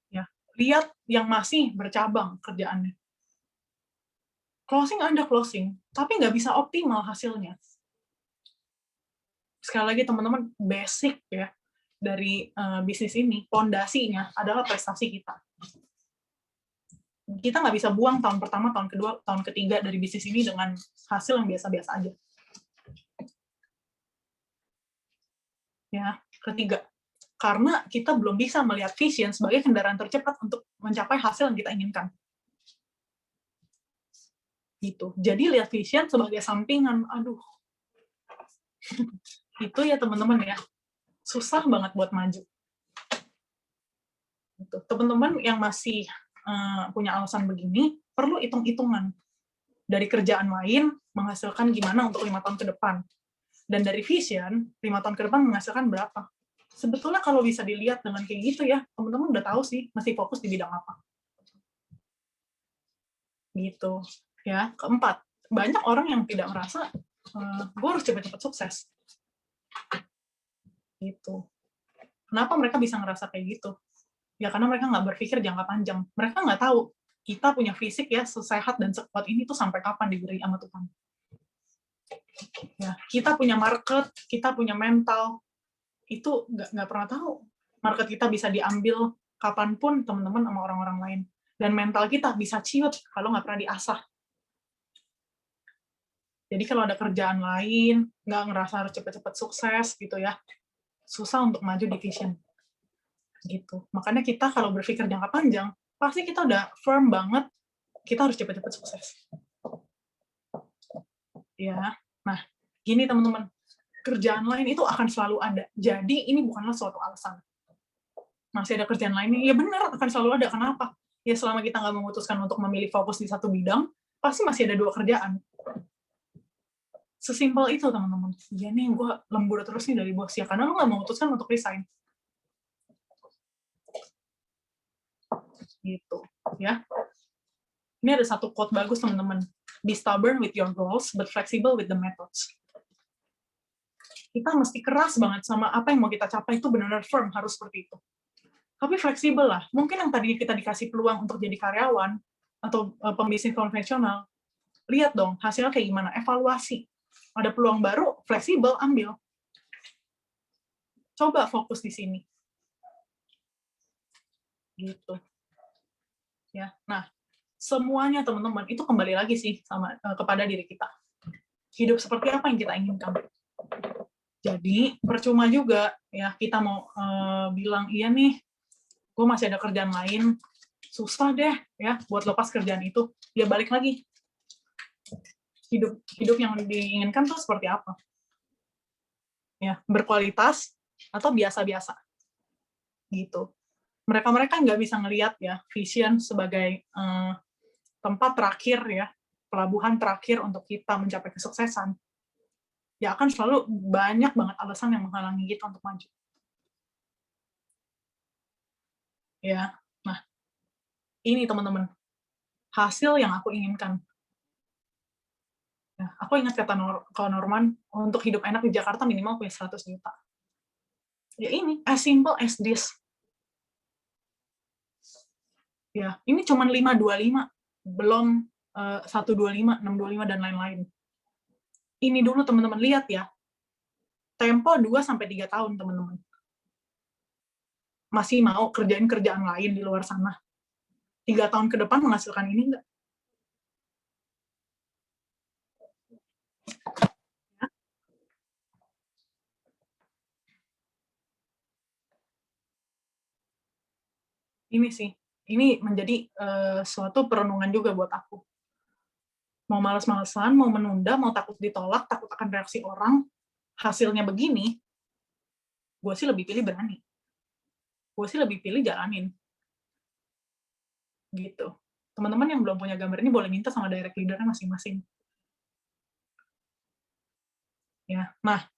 Ya. Lihat yang masih bercabang kerjaannya. Closing ada closing, tapi nggak bisa optimal hasilnya. Sekali lagi teman-teman, basic ya dari bisnis ini, pondasinya adalah prestasi kita. Kita nggak bisa buang tahun pertama, tahun kedua, tahun ketiga dari bisnis ini dengan hasil yang biasa-biasa aja. Ya, ketiga, karena kita belum bisa melihat vision sebagai kendaraan tercepat untuk mencapai hasil yang kita inginkan. Gitu. Jadi lihat vision sebagai sampingan. Aduh. Itu ya teman-teman ya. Susah banget buat maju. Gitu. Teman-teman yang masih punya alasan begini, perlu hitung-hitungan. Dari kerjaan lain, menghasilkan gimana untuk 5 tahun ke depan. Dan dari vision, 5 tahun ke depan menghasilkan berapa. Sebetulnya kalau bisa dilihat dengan kayak gitu ya, teman-teman udah tahu sih, mesti fokus di bidang apa. Gitu. Ya, keempat, banyak orang yang tidak merasa, gue harus cepat-cepat sukses. Gitu. Kenapa mereka bisa ngerasa kayak gitu? Ya karena mereka nggak berpikir jangka panjang. Mereka nggak tahu kita punya fisik ya sesehat dan sekuat ini tuh sampai kapan diberi sama Tuhan. Ya, kita punya market, kita punya mental, itu nggak pernah tahu. Market kita bisa diambil kapanpun teman-teman sama orang-orang lain. Dan mental kita bisa ciut kalau nggak pernah diasah. Jadi kalau ada kerjaan lain, nggak ngerasa harus cepat-cepat sukses gitu ya, susah untuk maju di vision. Gitu. Makanya kita kalau berpikir jangka panjang, pasti kita udah firm banget, kita harus cepat-cepat sukses. Ya, nah, gini teman-teman, kerjaan lain itu akan selalu ada. Jadi ini bukanlah suatu alasan. Masih ada kerjaan lain, ya benar akan selalu ada. Kenapa? Ya selama kita nggak memutuskan untuk memilih fokus di satu bidang, pasti masih ada 2 kerjaan. Sesimpel itu teman-teman. Ya nih, gue lembur terus nih dari bos ya, karena lu nggak memutuskan untuk resign. Gitu ya. Ini ada satu quote bagus teman-teman. Be stubborn with your goals, but flexible with the methods. kita mesti keras banget sama apa yang mau kita capai, itu benar-benar firm, harus seperti itu. Tapi fleksibel lah. Mungkin yang tadinya kita dikasih peluang untuk jadi karyawan atau pembisnis konvensional, lihat dong hasilnya kayak gimana, evaluasi. Ada peluang baru, fleksibel, ambil. Coba fokus di sini. Gitu. Ya. Nah, semuanya teman-teman itu kembali lagi sih sama kepada diri kita. Hidup seperti apa yang kita inginkan. Jadi percuma juga ya kita mau bilang iya nih, gue masih ada kerjaan lain, susah deh ya buat lepas kerjaan itu. Ya balik lagi, hidup yang diinginkan tuh seperti apa? Ya berkualitas atau biasa-biasa, gitu. Mereka nggak bisa ngelihat ya vision sebagai tempat terakhir ya, pelabuhan terakhir untuk kita mencapai kesuksesan. Ya akan selalu banyak banget alasan yang menghalangi kita untuk maju. Ya, nah ini teman-teman hasil yang aku inginkan. Ya, aku ingat kata Norman, untuk hidup enak di Jakarta minimal punya 100 juta. Ya ini, as simple as this. Ya, ini cuma 525, belum 125, 625 dan lain-lain. Ini dulu teman-teman lihat ya. Tempo 2-3 tahun teman-teman. Masih mau kerjain kerjaan lain di luar sana. 3 tahun ke depan menghasilkan ini enggak? Ini sih, ini menjadi suatu perenungan juga buat aku. Mau malas-malasan, mau menunda, mau takut ditolak, takut akan reaksi orang, hasilnya begini, gue sih lebih pilih berani. Gue sih lebih pilih jalanin. Gitu. Teman-teman yang belum punya gambar ini boleh minta sama direct leader-nya masing-masing. Ya, nah,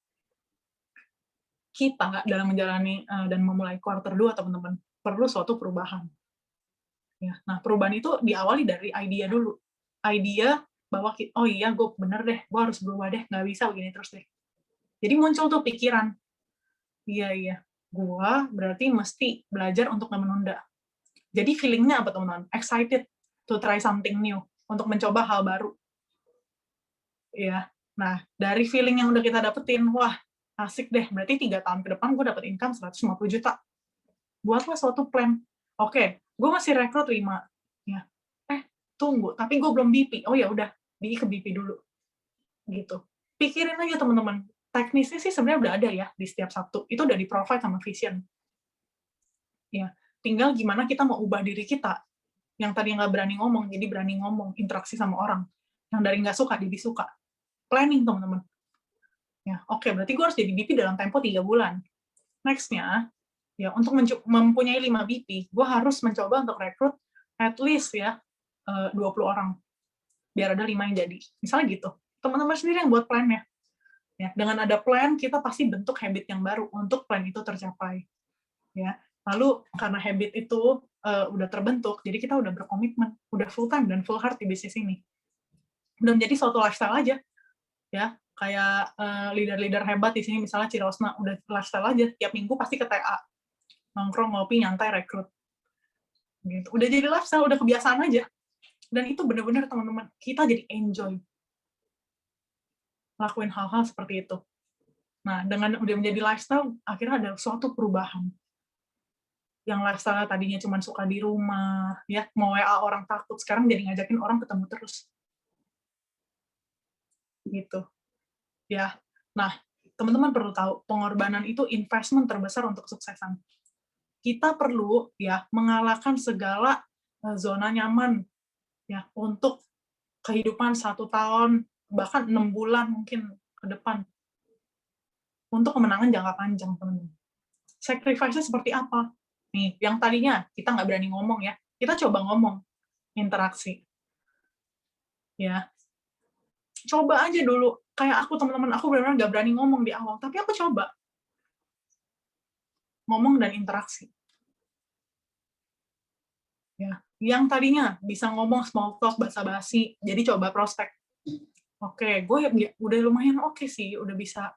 kita dalam menjalani dan memulai quarter 2, teman-teman, perlu suatu perubahan. Ya, nah, perubahan itu diawali dari idea dulu. Idea bahwa, oh iya, gue bener deh, gue harus berubah deh, nggak bisa begini terus deh. Jadi muncul tuh pikiran, iya, gue berarti mesti belajar untuk nggak menunda. Jadi feeling-nya apa teman-teman? Excited to try something new, untuk mencoba hal baru. Ya, nah dari feeling yang udah kita dapetin, wah asik deh, berarti 3 tahun ke depan gue dapet income 150 juta. Buatlah suatu plan. Oke, gue masih rekrut 5. Ya. Tunggu, tapi gue belum BP. Oh ya udah, ke BP dulu. Gitu. Pikirin aja teman-teman. Teknisnya sih sebenarnya udah ada ya di setiap Sabtu. Itu udah di-provide sama Vision. Ya, tinggal gimana kita mau ubah diri kita. Yang tadi nggak berani ngomong, jadi berani ngomong, interaksi sama orang. Yang dari nggak suka, jadi suka. Planning, teman-teman. Ya, oke, berarti gue harus jadi BP dalam tempo 3 bulan. Next-nya, ya untuk mempunyai 5 BP, gue harus mencoba untuk rekrut at least ya 20 orang. Biar ada 5 yang jadi. Misalnya gitu. Teman-teman sendiri yang buat plan-nya. Ya, dengan ada plan, kita pasti bentuk habit yang baru untuk plan itu tercapai. Ya. Lalu, karena habit itu udah terbentuk, jadi kita udah berkomitmen, udah full time dan full heart di bisnis ini. Udah menjadi suatu lifestyle aja. Ya, kayak leader-leader hebat di sini, misalnya Cirosna, udah lifestyle aja. Tiap minggu pasti ke TA. Nongkrong, ngopi, nyantai, rekrut. Gitu. Udah jadi lifestyle, udah kebiasaan aja. Dan itu benar-benar teman-teman, kita jadi enjoy lakuin hal-hal seperti itu. Nah, dengan udah menjadi lifestyle, akhirnya ada suatu perubahan. Yang lifestyle tadinya cuma suka di rumah, ya mau WA orang takut, sekarang jadi ngajakin orang ketemu terus. Gitu. Ya. Nah, teman-teman perlu tahu, pengorbanan itu investment terbesar untuk kesuksesan. Kita perlu ya mengalahkan segala zona nyaman ya untuk kehidupan 1 tahun bahkan 6 bulan mungkin ke depan untuk kemenangan jangka panjang, teman-teman. Sacrifice-nya seperti apa? Nih, yang tadinya kita nggak berani ngomong ya, kita coba ngomong, interaksi. Ya, coba aja dulu. Kayak aku, teman-teman, aku benar-benar nggak berani ngomong di awal, tapi aku coba ngomong dan interaksi. Ya, yang tadinya bisa ngomong small talk, basa-basi, jadi coba prospek. Oke, gue udah lumayan oke sih, udah bisa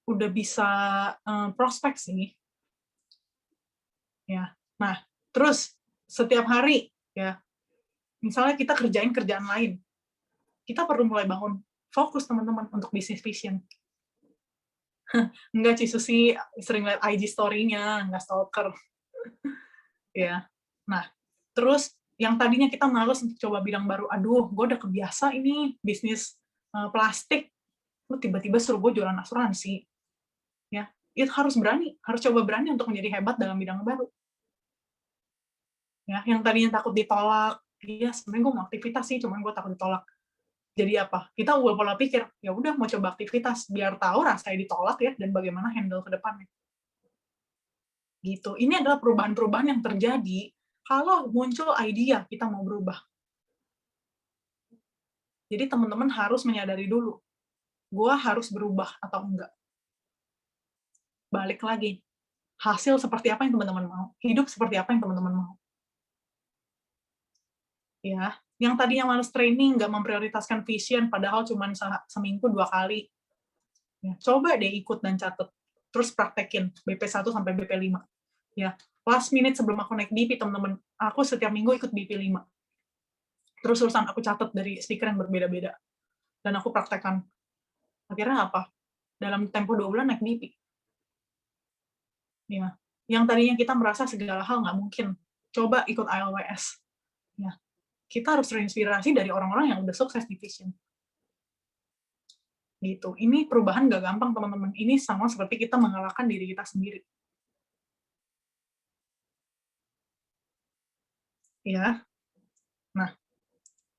udah bisa prospek sih. Ya. Nah, terus setiap hari ya, misalnya kita kerjain kerjaan lain, kita perlu mulai bangun fokus teman-teman untuk bisnis vision. Enggak, Susi sering lihat IG story-nya, enggak stalker. Ya. Nah, terus yang tadinya kita males untuk coba bidang baru, aduh, gue udah kebiasa ini bisnis plastik, lu tiba-tiba suruh gue jualan asuransi. Ya, itu harus berani, harus coba berani untuk menjadi hebat dalam bidang baru. Ya, yang tadinya takut ditolak, iya sebenarnya gue mau aktivitas sih, cuman gue takut ditolak. Jadi apa? Kita ubah pola pikir, ya udah mau coba aktivitas, biar tahu rasanya ditolak ya, dan bagaimana handle ke depannya. Gitu. Ini adalah perubahan-perubahan yang terjadi kalau muncul idea kita mau berubah. Jadi teman-teman harus menyadari dulu, gue harus berubah atau enggak. Balik lagi, hasil seperti apa yang teman-teman mau, hidup seperti apa yang teman-teman mau. Ya, yang tadinya males training, nggak memprioritaskan vision, padahal cuma seminggu 2 kali. Ya, coba deh ikut dan catat, terus praktekin BP1 sampai BP5. Ya, last minute sebelum aku naik BP, teman-teman, aku setiap minggu ikut BP5. Terus-terusan aku catat dari speaker yang berbeda-beda. Dan aku praktekkan. Akhirnya apa? Dalam tempo 2 bulan naik BP. Ya, yang tadinya kita merasa segala hal nggak mungkin, coba ikut ILWS. Ya, kita harus terinspirasi dari orang-orang yang udah sukses di vision. Gitu. Ini perubahan nggak gampang, teman-teman. Ini sama seperti kita mengalahkan diri kita sendiri. Ya. Nah,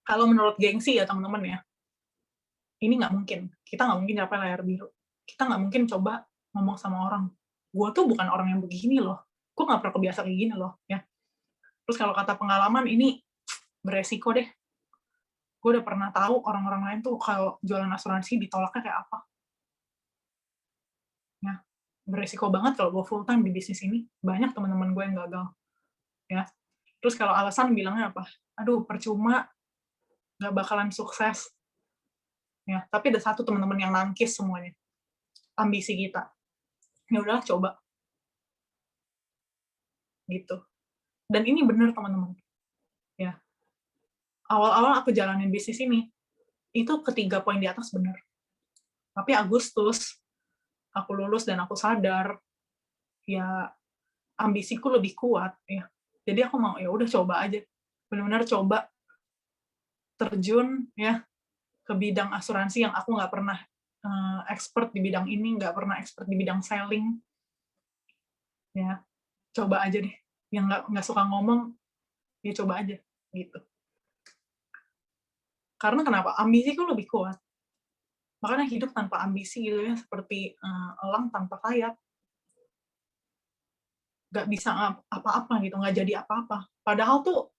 kalau menurut gengsi ya, teman-teman ya, ini nggak mungkin. Kita nggak mungkin capai layar biru. Kita nggak mungkin coba ngomong sama orang, gue tuh bukan orang yang begini loh. Gue nggak pernah kebiasa kayak gini loh. Ya. Terus kalau kata pengalaman, ini beresiko deh. Gue udah pernah tahu orang-orang lain tuh kalau jualan asuransi ditolaknya kayak apa. Nah, beresiko banget kalau gue full time di bisnis ini. Banyak teman-teman gue yang gagal. Ya. Terus kalau alasan bilangnya apa? Aduh, percuma, nggak bakalan sukses. Ya, tapi ada satu teman-teman yang nangkis semuanya. Ambisi kita. Ya udah, coba. Gitu. Dan ini benar, teman-teman. Ya. Awal-awal aku jalanin bisnis ini, itu ketiga poin di atas benar. Tapi Agustus, aku lulus dan aku sadar, ya ambisiku lebih kuat. Ya. Jadi aku mau, ya udah coba aja. Benar-benar coba terjun ya ke bidang asuransi yang aku nggak pernah expert di bidang ini, nggak pernah expert di bidang selling. Ya, coba aja deh. Yang nggak suka ngomong, ya coba aja. Gitu. Karena kenapa? Ambisiku lebih kuat. Makanya hidup tanpa ambisi gitu ya, seperti elang tanpa sayap. Nggak bisa apa-apa gitu, nggak jadi apa-apa. Padahal tuh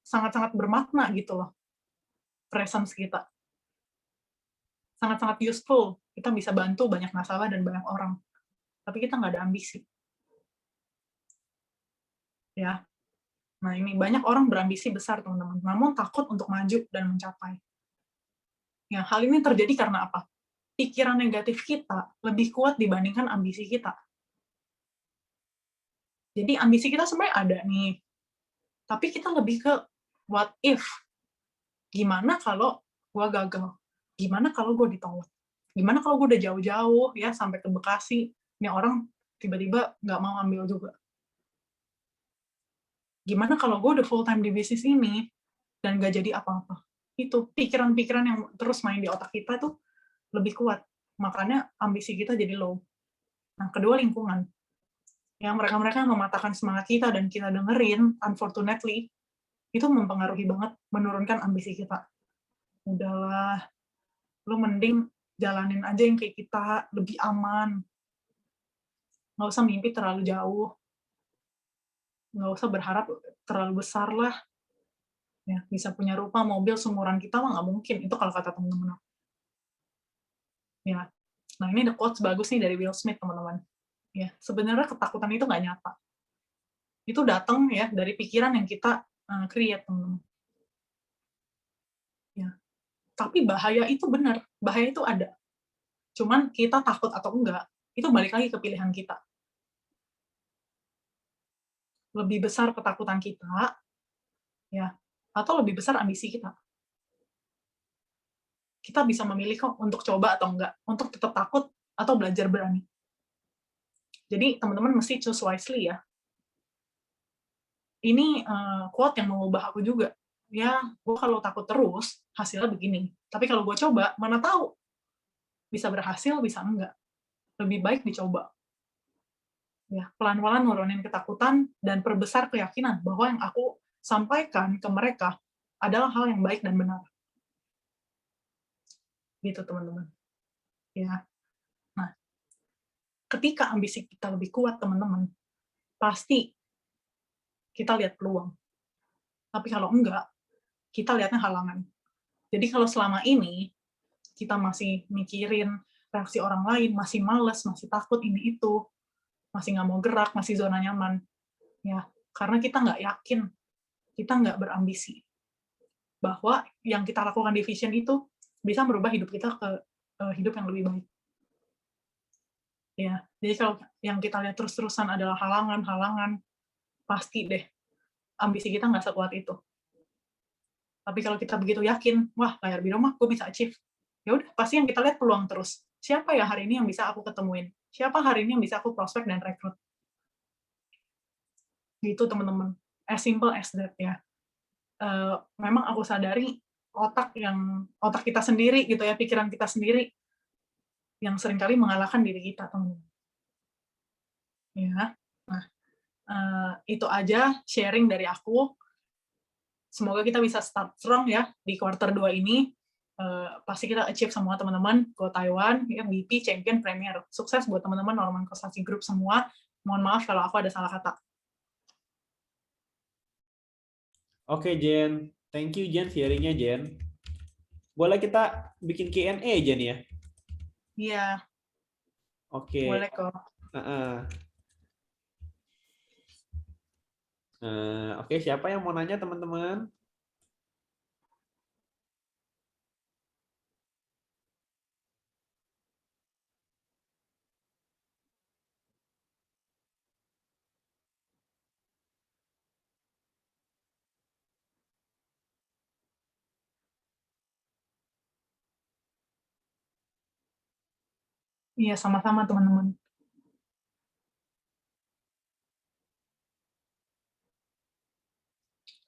sangat-sangat bermakna gitu loh, presence kita. Sangat-sangat useful. Kita bisa bantu banyak masalah dan banyak orang. Tapi kita nggak ada ambisi. Ya. Nah, ini banyak orang berambisi besar, teman-teman, namun takut untuk maju dan mencapai. Ya, hal ini terjadi karena apa? Pikiran negatif kita lebih kuat dibandingkan ambisi kita. Jadi ambisi kita sebenarnya ada nih, tapi kita lebih ke what if? Gimana kalau gue gagal? Gimana kalau gue ditolak? Gimana kalau gue udah jauh-jauh ya sampai ke Bekasi, ini orang tiba-tiba nggak mau ambil juga? Gimana kalau gue udah full time di bisnis ini dan nggak jadi apa-apa? Itu pikiran-pikiran yang terus main di otak kita tuh lebih kuat. Makanya ambisi kita jadi low. Nah, kedua lingkungan. Yang mereka-mereka mematahkan semangat kita dan kita dengerin, unfortunately, itu mempengaruhi banget, menurunkan ambisi kita. Udahlah, lu mending jalanin aja yang kayak kita, lebih aman. Nggak usah mimpi terlalu jauh. Nggak usah berharap terlalu besar lah. Ya, bisa punya rumah, mobil, seumuran kita mah nggak mungkin. Itu kalau kata teman-teman. Ya. Nah, ini ada quotes bagus nih dari Will Smith, teman-teman. Ya, sebenarnya ketakutan itu nggak nyata. Itu datang ya dari pikiran yang kita create, teman-teman. Ya. Tapi bahaya itu benar, bahaya itu ada. Cuman kita takut atau enggak, itu balik lagi ke pilihan kita. Lebih besar ketakutan kita, ya, atau lebih besar ambisi kita. Kita bisa memilih kok untuk coba atau enggak, untuk tetap takut atau belajar berani. Jadi teman-teman mesti choose wisely ya. Ini quote yang mengubah aku juga. Ya, gue kalau takut terus, hasilnya begini. Tapi kalau gue coba, mana tahu. Bisa berhasil, bisa enggak. Lebih baik dicoba. Ya, pelan-pelan nurunin ketakutan dan perbesar keyakinan bahwa yang aku sampaikan ke mereka adalah hal yang baik dan benar. Gitu, teman-teman. Ya. Nah, ketika ambisi kita lebih kuat, teman-teman, pasti kita lihat peluang. Tapi kalau enggak, kita lihatnya halangan. Jadi kalau selama ini kita masih mikirin reaksi orang lain, masih males, masih takut ini itu, masih nggak mau gerak, masih zona nyaman, ya karena kita nggak yakin, kita nggak berambisi bahwa yang kita lakukan di Vision itu bisa merubah hidup kita ke hidup yang lebih baik. Ya, jadi kalau yang kita lihat terus-terusan adalah halangan, pasti deh ambisi kita nggak sekuat itu. Tapi kalau kita begitu yakin, wah layar biru mah gue bisa achieve. Ya udah, pasti yang kita lihat peluang terus. Siapa ya hari ini yang bisa aku ketemuin? Siapa hari ini yang bisa aku prospek dan rekrut? Gitu teman-teman. As simple as that ya. Memang aku sadari otak kita sendiri gitu ya, pikiran kita sendiri yang seringkali mengalahkan diri kita, teman-teman. Ya. Nah, itu aja sharing dari aku. Semoga kita bisa start strong ya di quarter 2 ini. Pasti kita achieve semua teman-teman, Go Taiwan, MVP, Champion, Premier. Sukses buat teman-teman Norman Kosasi Group semua. Mohon maaf kalau aku ada salah kata. Oke, Jen. Thank you, Jen, sharing-nya, Jen. Boleh kita bikin Q&A, Jen, ya? Iya. Oke. Boleh kok. Oke, siapa yang mau nanya, teman-teman? Iya, sama-sama teman-teman.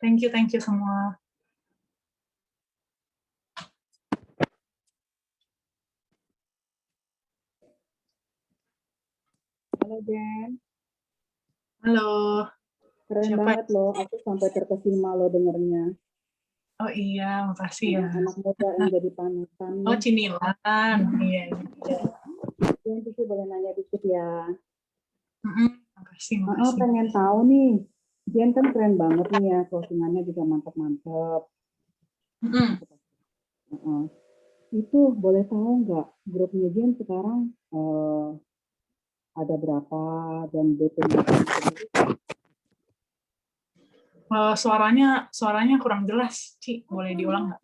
Thank you semua. Halo Jen, Halo. keren Siapa? banget loh, aku sampai terkesima loh dengernya. Oh iya, makasih ya. Anak muda yang jadi panutan. Oh, Cinilan. Iya. Jen, Cici boleh nanya dikit ya. Makasih. Pengen tahu nih, Jen kan keren banget nih ya, closingannya juga mantap-mantap. Itu boleh tahu nggak grupnya Jen sekarang ada berapa dan BP-nya? Suaranya kurang jelas, Ci. Boleh diulang nggak?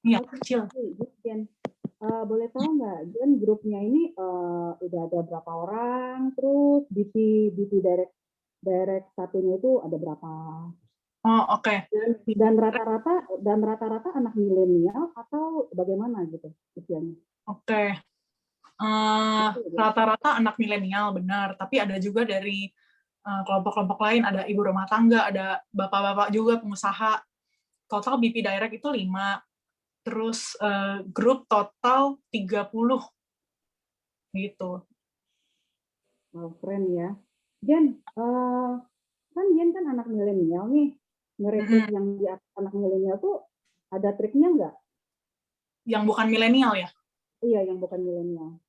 Iya, kecil. Jen, boleh tahu nggak, Jen grupnya ini udah ada berapa orang, terus BP direct satunya itu ada berapa? Oh, oke. Dan rata-rata anak milenial atau bagaimana gitu usianya? Oke. Rata-rata anak milenial, benar. Tapi ada juga dari kelompok-kelompok lain, ada ibu rumah tangga, ada bapak-bapak juga, pengusaha. Total BP Direct itu 5. Terus grup total 30. Gitu. Oh, keren ya. Jen, kan Jen kan anak milenial nih. Ngerekrut yang di atas anak milenial tuh ada triknya nggak? Yang bukan milenial ya? Iya, yang bukan milenial.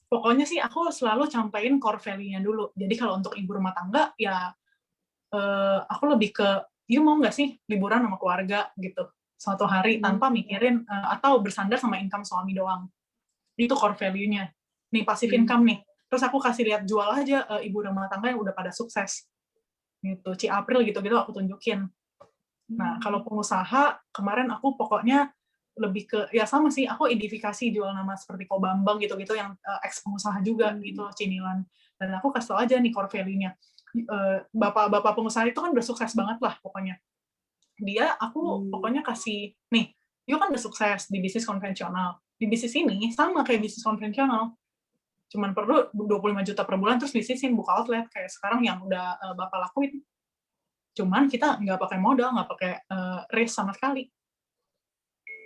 Pokoknya sih aku selalu campain core value-nya dulu. Jadi kalau untuk ibu rumah tangga, ya aku lebih ke, you mau nggak sih liburan sama keluarga gitu, suatu hari tanpa mikirin, atau bersandar sama income suami doang. Itu core value-nya. Nih, passive income nih. Terus aku kasih lihat jual aja ibu rumah tangga yang udah pada sukses. Gitu, Ci April gitu-gitu aku tunjukin. Nah, kalau pengusaha, kemarin aku pokoknya lebih ke ya sama sih, aku identifikasi jual nama seperti Ko Bambang gitu-gitu yang ex pengusaha juga gitu cinilan. Dan aku kasih tau aja nih core value-nya. Bapak-bapak pengusaha itu kan udah sukses banget lah pokoknya. Aku pokoknya kasih nih, you kan udah sukses di bisnis konvensional. Di bisnis ini sama kayak bisnis konvensional. Cuman perlu 25 juta per bulan terus bisnisin buka outlet kayak sekarang yang udah Bapak lakuin. Cuman kita nggak pakai modal, nggak pakai risk sama sekali.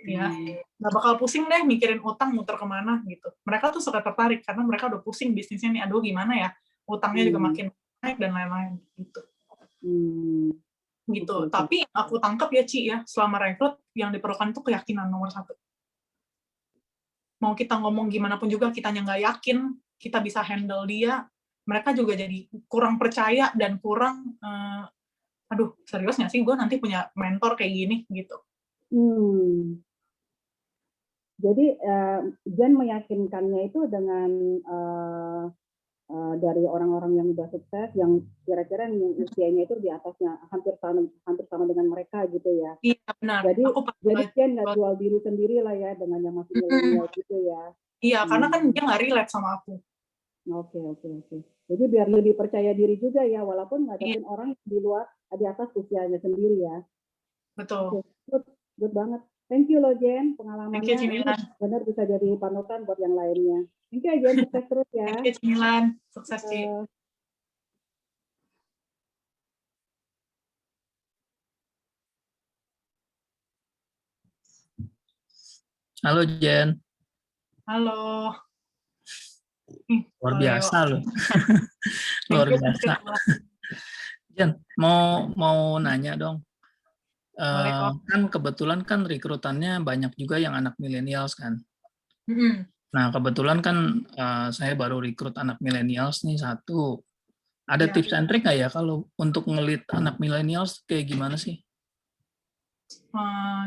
Ya, nggak bakal pusing deh mikirin utang muter kemana gitu. Mereka tuh suka tertarik karena mereka udah pusing bisnisnya nih, aduh gimana ya, utangnya juga makin naik dan lain-lain gitu. Gitu. Tapi aku tangkap ya Ci ya, selama rekrut yang diperlukan itu keyakinan nomor 1. Mau kita ngomong gimana pun juga kitanya nggak yakin kita bisa handle dia, mereka juga jadi kurang percaya dan kurang aduh serius nggak sih gue nanti punya mentor kayak gini gitu. Jadi Jen meyakinkannya itu dengan dari orang-orang yang udah sukses, yang kira-kira yang usianya itu di atasnya hampir sama dengan mereka gitu ya. Iya benar. Jadi Jen nggak jual diri sendiri lah ya dengan yang masih milenial gitu ya. Iya karena kan dia nggak relate sama aku. Oke. Jadi biar lebih percaya diri juga ya, walaupun ngadepin orang di luar di atas usianya sendiri ya. Betul. Good banget. Thank you loh Jen, pengalamannya benar bisa jadi panutan buat yang lainnya. Thank you Jen, sukses terus ya. Thank you Cimilan, sukses Ci. Halo Jen. Halo. Luar biasa loh. Luar biasa. Jen, mau nanya dong. Kan kebetulan kan rekrutannya banyak juga yang anak millennials kan. Nah kebetulan kan saya baru rekrut anak millennials nih 1. Ada tips and trick nggak ya kalau untuk ngelit anak millennials kayak gimana sih?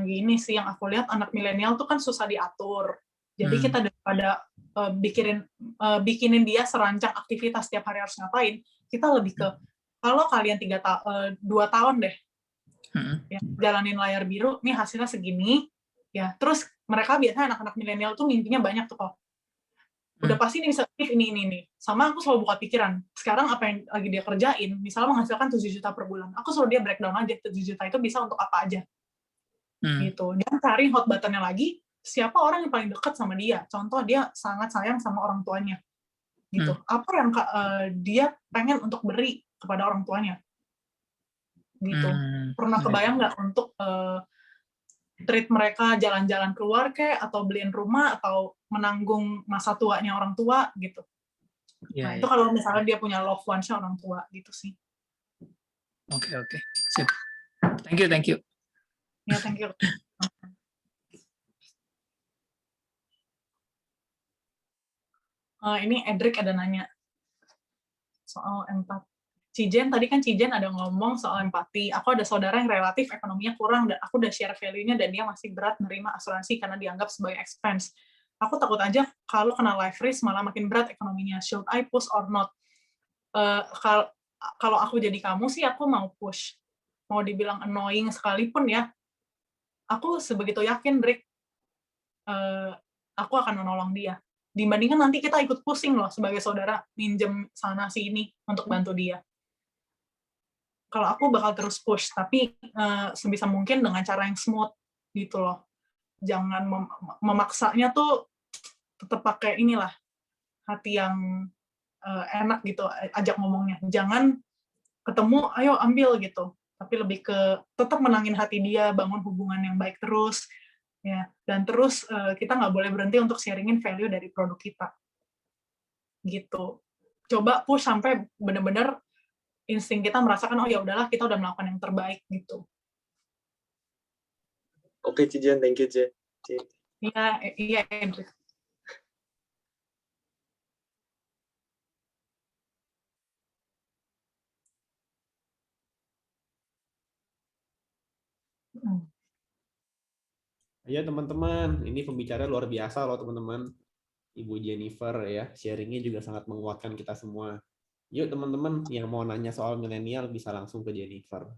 Gini sih yang aku lihat anak milenial tuh kan susah diatur. Jadi kita daripada bikinin dia serancang aktivitas setiap hari harus ngapain, kita lebih ke kalau kalian 2 tahun deh ya, jalanin layar biru, nih hasilnya segini, ya. Terus mereka biasanya anak-anak milenial tuh mimpinya banyak tuh kok. Udah pasti nih bisa ini. Sama aku selalu buka pikiran. Sekarang apa yang lagi dia kerjain, misalnya menghasilkan 7 juta per bulan. Aku selalu dia breakdown aja 7 juta itu bisa untuk apa aja. Gitu. Dan cari hot button-nya lagi, siapa orang yang paling dekat sama dia. Contoh dia sangat sayang sama orang tuanya. Gitu. Apa yang dia pengen untuk beri kepada orang tuanya. Gitu. Pernah kebayang nggak untuk treat mereka jalan-jalan keluar kayak atau beliin rumah atau menanggung masa tuanya orang tua gitu. Nah, itu kalau misalnya dia punya loved ones-nya orang tua gitu sih. Oke. Sip. Thank you. Ya, thank you. Ini Edric ada nanya soal empati. Cijen tadi kan Cijen ada ngomong soal empati. Aku ada saudara yang relatif ekonominya kurang dan aku udah share value-nya dan dia masih berat menerima asuransi karena dianggap sebagai expense. Aku takut aja kalau kena life risk malah makin berat ekonominya. Should I push or not? Kalau aku jadi kamu sih aku mau push. Mau dibilang annoying sekalipun ya, aku sebegitu yakin, Rick, aku akan menolong dia. Dibandingkan nanti kita ikut pusing loh sebagai saudara, minjem sana sini untuk bantu dia. Kalau aku bakal terus push, tapi sebisa mungkin dengan cara yang smooth gitu loh. Jangan memaksanya tuh tetap pakai inilah hati yang enak gitu, ajak ngomongnya. Jangan ketemu, ayo ambil gitu. Tapi lebih ke tetap menangin hati dia, bangun hubungan yang baik terus, ya. Dan terus kita nggak boleh berhenti untuk sharingin value dari produk kita. Gitu. Coba push sampai benar-benar insting kita merasakan, oh ya udahlah kita udah melakukan yang terbaik gitu. Oke, Cijen, thank you, Cijen. Iya, Hendrik. Ya teman-teman, ini pembicara luar biasa loh teman-teman. Ibu Jennifer ya, sharingnya juga sangat menguatkan kita semua. Yuk teman-teman yang mau nanya soal milenial bisa langsung ke Jennifer.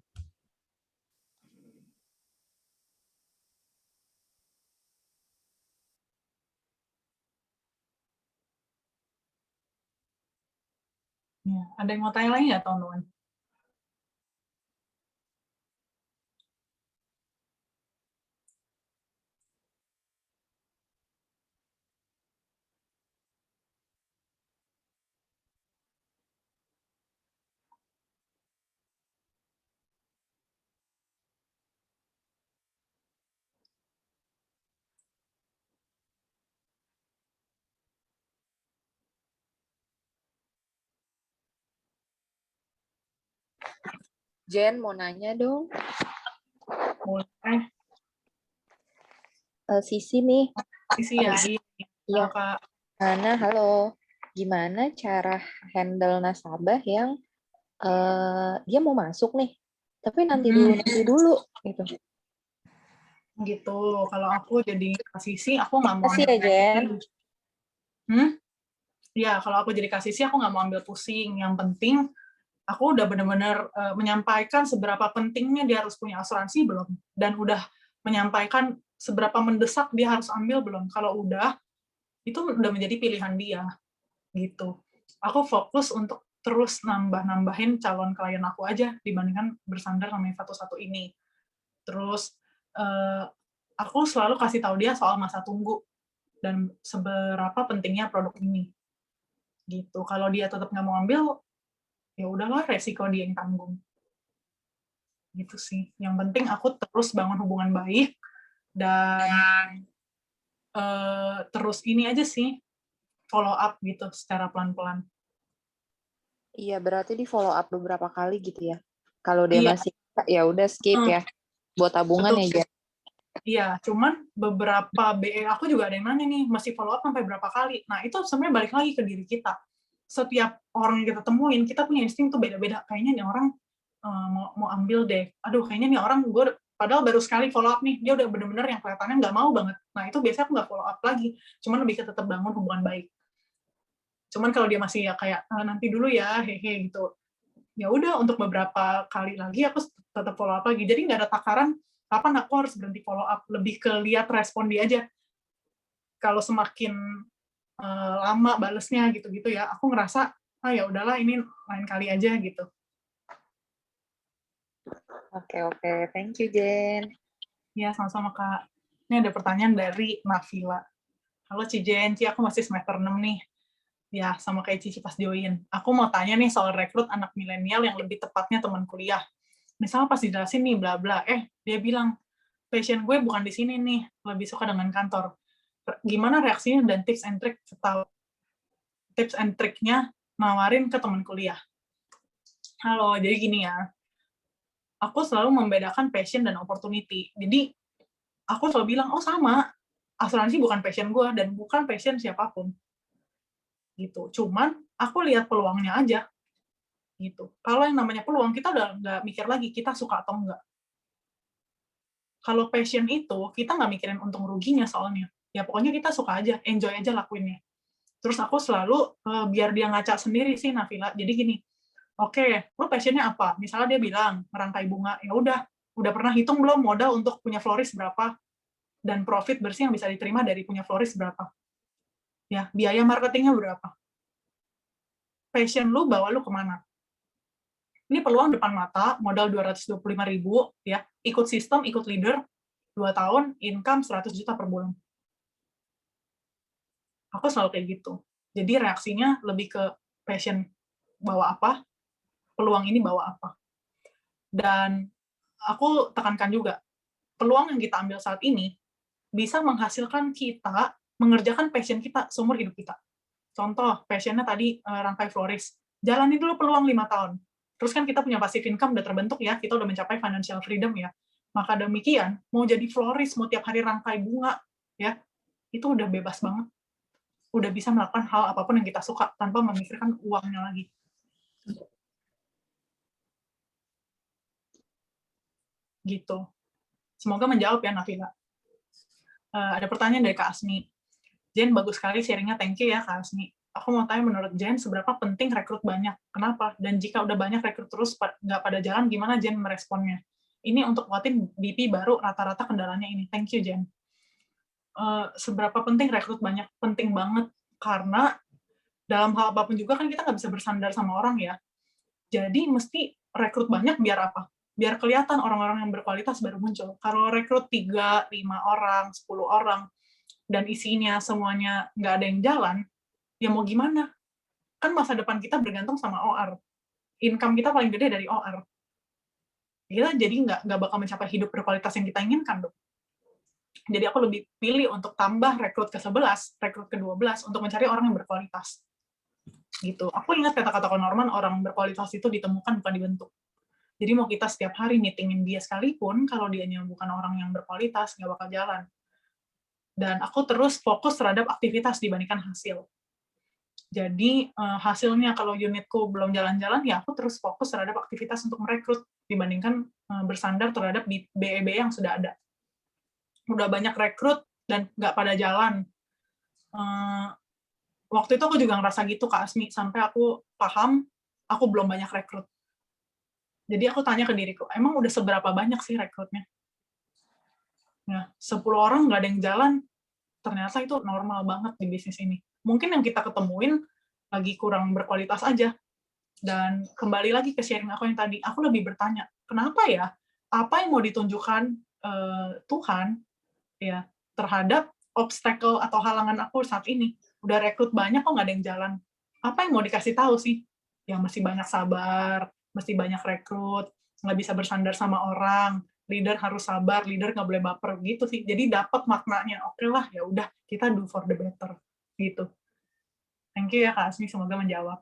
Ya, ada yang mau tanya lagi nggak, teman-teman? Jen, mau nanya dong. Boleh. Sisi nih. Isi ya. Iya. Kak. Halo. Gimana cara handle nasabah yang dia mau masuk nih, tapi nanti dulu gitu. Gitu. Kalau aku jadi kasisi, aku nggak mau Kasih ya, Jen. Ya, kalau aku jadi kasisi, aku nggak mau ambil pusing. Yang penting, aku udah benar-benar menyampaikan seberapa pentingnya dia harus punya asuransi belum, dan udah menyampaikan seberapa mendesak dia harus ambil belum. Kalau udah, itu udah menjadi pilihan dia, gitu. Aku fokus untuk terus nambahin calon klien aku aja dibandingkan bersandar sama yang satu-satu ini. Terus aku selalu kasih tahu dia soal masa tunggu dan seberapa pentingnya produk ini. Gitu. Kalau dia tetap nggak mau ambil, ya udahlah, resiko dia yang tanggung. Gitu sih. Yang penting aku terus bangun hubungan baik dan terus ini aja sih, follow up gitu secara pelan-pelan. Iya, berarti di follow up beberapa kali gitu ya. Kalau dia Iya. masih ya udah skip ya. Buat tabungan Betul. ya, Jen. Iya, cuman beberapa BE aku juga ada yang nanya nih, masih follow up sampai berapa kali. Nah, itu sebenarnya balik lagi ke diri kita. Setiap orang yang kita temuin, kita punya insting tuh beda-beda. Kayaknya nih orang mau ambil deh. Aduh, kayaknya nih orang, gue padahal baru sekali follow up nih, dia udah bener-bener yang kelihatannya nggak mau banget. Nah, itu biasanya aku nggak follow up lagi. Cuman lebih ke tetap bangun hubungan baik. Cuman kalau dia masih ya kayak, nanti dulu ya, hehe gitu. Ya udah, untuk beberapa kali lagi aku tetap follow up lagi. Jadi nggak ada takaran kapan aku harus berhenti follow up, lebih ke lihat respon dia aja. Kalau semakin lama balesnya gitu-gitu ya, aku ngerasa ya udahlah, ini lain kali aja gitu. Oke, thank you, Jen. Ya, sama-sama, Kak. Ini ada pertanyaan dari Nafila. Halo Ci Jen, Ci, aku masih semester 6 nih. Ya, sama kayak Cici pas join. Aku mau tanya nih soal rekrut anak milenial yang lebih tepatnya teman kuliah. Misalnya pas dijelasin nih, bla bla, dia bilang, passion gue bukan di sini nih, lebih suka dengan kantor. Gimana reaksinya dan tips and trick-nya nawarin ke teman kuliah? Halo, jadi gini ya, aku selalu membedakan passion dan opportunity. Jadi, aku selalu bilang, oh sama, asuransi bukan passion gue, dan bukan passion siapapun. Gitu. Cuman, aku lihat peluangnya aja. Gitu. Kalau yang namanya peluang, kita udah nggak mikir lagi, kita suka atau enggak. Kalau passion itu, kita nggak mikirin untung ruginya soalnya. Ya pokoknya kita suka aja, enjoy aja lakuinnya. Terus aku selalu, biar dia ngaca sendiri sih, Nafila. Jadi gini, oke, lo passionnya apa? Misalnya dia bilang, merangkai bunga, ya udah pernah hitung belum modal untuk punya florist berapa? Dan profit bersih yang bisa diterima dari punya florist berapa? Ya, biaya marketingnya berapa? Passion lu bawa lu kemana? Ini peluang depan mata, modal 225.000, ya, ikut sistem, ikut leader, 2 tahun, income 100 juta per bulan. Aku selalu kayak gitu. Jadi reaksinya lebih ke passion bawa apa, peluang ini bawa apa. Dan aku tekankan juga, peluang yang kita ambil saat ini bisa menghasilkan kita mengerjakan passion kita seumur hidup kita. Contoh, passionnya tadi rangkai florist. Jalani dulu peluang 5 tahun. Terus kan kita punya passive income udah terbentuk ya, kita udah mencapai financial freedom ya. Maka demikian, mau jadi florist, mau tiap hari rangkai bunga, ya, itu udah bebas banget. Udah bisa melakukan hal apapun yang kita suka tanpa memikirkan uangnya lagi. Gitu. Semoga menjawab ya, Nafila. Ada pertanyaan dari Kak Asmi. Jen, bagus sekali sharingnya, thank you ya Kak Asmi. Aku mau tanya, menurut Jen, seberapa penting rekrut banyak? Kenapa? Dan jika udah banyak rekrut terus nggak pada jalan, gimana Jen meresponnya? Ini untuk kuatin BP baru, rata-rata kendalanya ini. Thank you, Jen. Seberapa penting rekrut banyak? Penting banget, karena dalam hal apapun juga kan kita nggak bisa bersandar sama orang ya. Jadi mesti rekrut banyak biar apa? Biar kelihatan orang-orang yang berkualitas baru muncul. Kalau rekrut 3, 5 orang, 10 orang, dan isinya semuanya nggak ada yang jalan, ya mau gimana? Kan masa depan kita bergantung sama OR. Income kita paling gede dari OR. Kita jadi nggak bakal mencapai hidup berkualitas yang kita inginkan dong. Jadi aku lebih pilih untuk tambah rekrut ke-11, rekrut ke-12 untuk mencari orang yang berkualitas. Gitu. Aku ingat kata-kata Norman, orang berkualitas itu ditemukan bukan dibentuk. Jadi mau kita setiap hari meetingin dia sekalipun, kalau dianya bukan orang yang berkualitas, nggak bakal jalan. Dan aku terus fokus terhadap aktivitas dibandingkan hasil. Jadi hasilnya kalau unitku belum jalan-jalan, ya aku terus fokus terhadap aktivitas untuk merekrut dibandingkan bersandar terhadap BEB yang sudah ada. Udah banyak rekrut dan nggak pada jalan. Waktu itu aku juga ngerasa gitu, Kak Asmi, sampai aku paham aku belum banyak rekrut. Jadi aku tanya ke diriku, emang udah seberapa banyak sih rekrutnya? Ya, 10 orang nggak ada yang jalan, ternyata itu normal banget di bisnis ini. Mungkin yang kita ketemuin lagi kurang berkualitas aja. Dan kembali lagi ke sharing aku yang tadi, aku lebih bertanya, kenapa ya? Apa yang mau ditunjukkan Tuhan ya terhadap obstacle atau halangan aku saat ini? Udah rekrut banyak kok nggak ada yang jalan. Apa yang mau dikasih tahu sih? Yang mesti banyak sabar, mesti banyak rekrut, nggak bisa bersandar sama orang, leader harus sabar, leader nggak boleh baper gitu sih. Jadi dapat maknanya. Oke lah, ya udah kita do for the better gitu. Thank you ya Kak Asmi, semoga menjawab.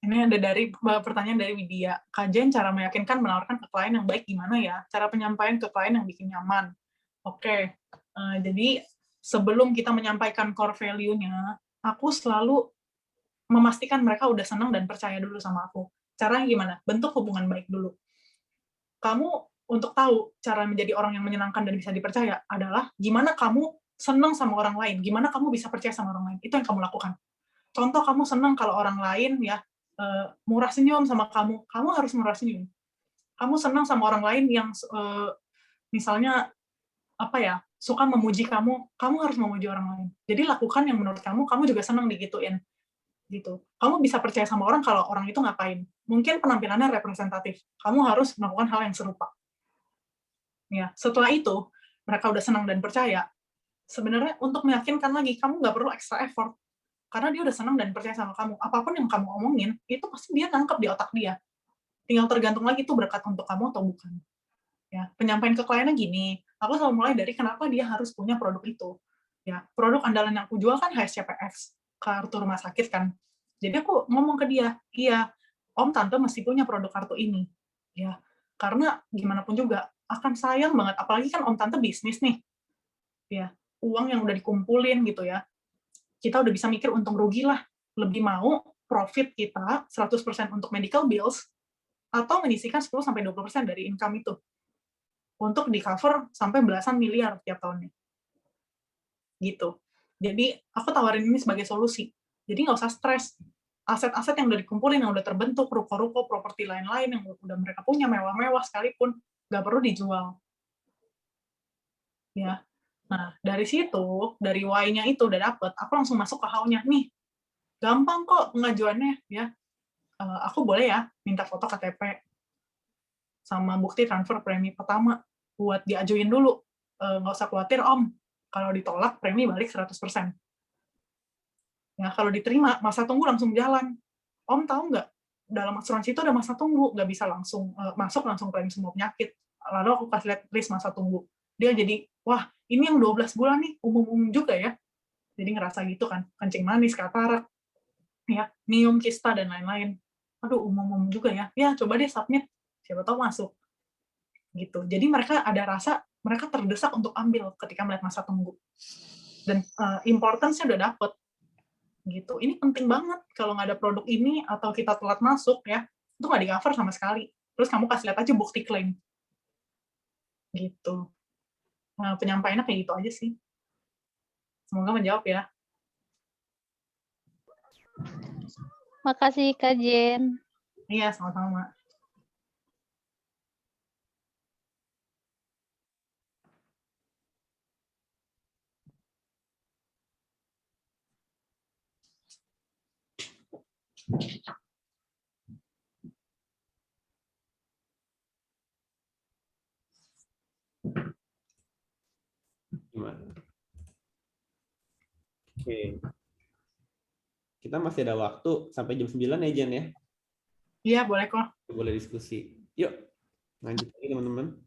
Ini ada dari pertanyaan dari Widya. Kak Jen, cara meyakinkan menawarkan ke klien yang baik gimana ya? Cara penyampaian ke klien yang bikin nyaman. Oke, jadi sebelum kita menyampaikan core value-nya, aku selalu memastikan mereka udah senang dan percaya dulu sama aku. Caranya gimana? Bentuk hubungan baik dulu. Kamu untuk tahu cara menjadi orang yang menyenangkan dan bisa dipercaya adalah gimana kamu senang sama orang lain, gimana kamu bisa percaya sama orang lain. Itu yang kamu lakukan. Contoh kamu senang kalau orang lain ya murah senyum sama kamu, kamu harus murah senyum. Kamu senang sama orang lain yang misalnya apa ya, suka memuji kamu, kamu harus memuji orang lain. Jadi lakukan yang menurut kamu juga senang digituin. Gitu. Kamu bisa percaya sama orang kalau orang itu ngapain. Mungkin penampilannya representatif. Kamu harus melakukan hal yang serupa. Ya, setelah itu, mereka udah senang dan percaya. Sebenarnya untuk meyakinkan lagi, kamu nggak perlu extra effort. Karena dia udah senang dan percaya sama kamu. Apapun yang kamu omongin, itu pasti dia nangkep di otak dia. Tinggal tergantung lagi itu berkat untuk kamu atau bukan. Ya, penyampaian ke kliennya gini, aku selalu mulai dari kenapa dia harus punya produk itu. Ya, produk andalan yang aku jual kan HSCPX, kartu rumah sakit kan. Jadi aku ngomong ke dia, iya, Om Tante mesti punya produk kartu ini. Ya, karena gimana pun juga akan sayang banget, apalagi kan Om Tante bisnis nih. Ya, uang yang udah dikumpulin gitu ya. Kita udah bisa mikir untung rugi lah. Lebih mau profit kita 100% untuk medical bills atau menyisihkan 10-20% dari income itu untuk di-cover sampai belasan miliar tiap tahunnya. Gitu. Jadi, aku tawarin ini sebagai solusi. Jadi nggak usah stres. Aset-aset yang udah dikumpulin, yang udah terbentuk, ruko-ruko, properti lain-lain yang udah mereka punya, mewah-mewah sekalipun, nggak perlu dijual. Ya. Nah, dari situ, dari why-nya itu udah dapet, aku langsung masuk ke how-nya. Nih, gampang kok pengajuannya, ya. Aku boleh ya minta foto KTP sama bukti transfer premi pertama buat diajuin dulu. Nggak usah khawatir, Om. Kalau ditolak, premi balik 100%. Ya, kalau diterima, masa tunggu langsung jalan. Om tahu nggak, dalam asuransi itu ada masa tunggu, nggak bisa langsung masuk langsung klaim semua penyakit. Lalu aku kasih lihat list masa tunggu. Dia jadi, wah, ini yang 12 bulan nih, umum-umum juga ya. Jadi ngerasa gitu kan, kencing manis, katarak, ya, miom, kista, dan lain-lain. Aduh, umum-umum juga ya. Ya, coba deh submit, siapa tahu masuk. Gitu. Jadi mereka ada rasa, mereka terdesak untuk ambil ketika melihat masa tunggu. Dan importance-nya udah dapet. Gitu. Ini penting banget kalau nggak ada produk ini atau kita telat masuk ya, itu nggak di-cover sama sekali. Terus kamu kasih lihat aja bukti klaim. Gitu. Nah, penyampaiannya kayak gitu aja sih. Semoga menjawab ya. Makasih Kak Jen. Iya, sama-sama. Gimana? Oke. Kita masih ada waktu sampai jam 9 ya, Jen ya? Iya, boleh kok. Boleh diskusi. Yuk, lanjut lagi teman-teman.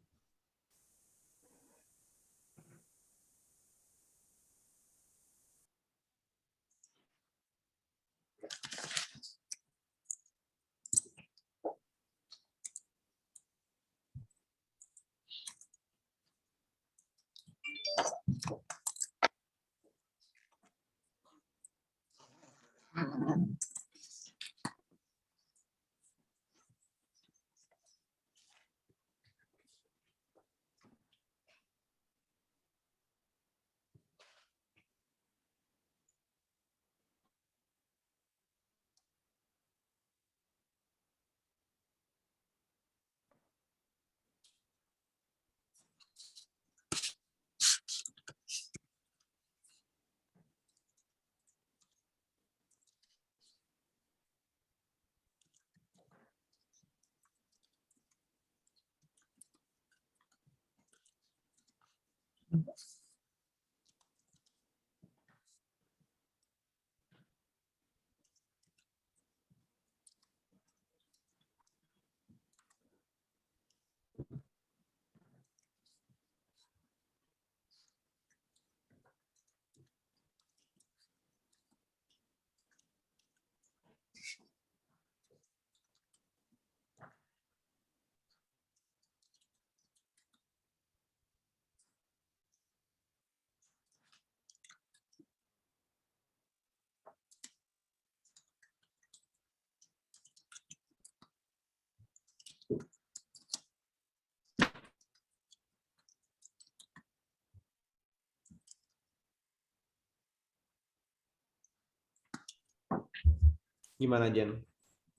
Gimana, Jen?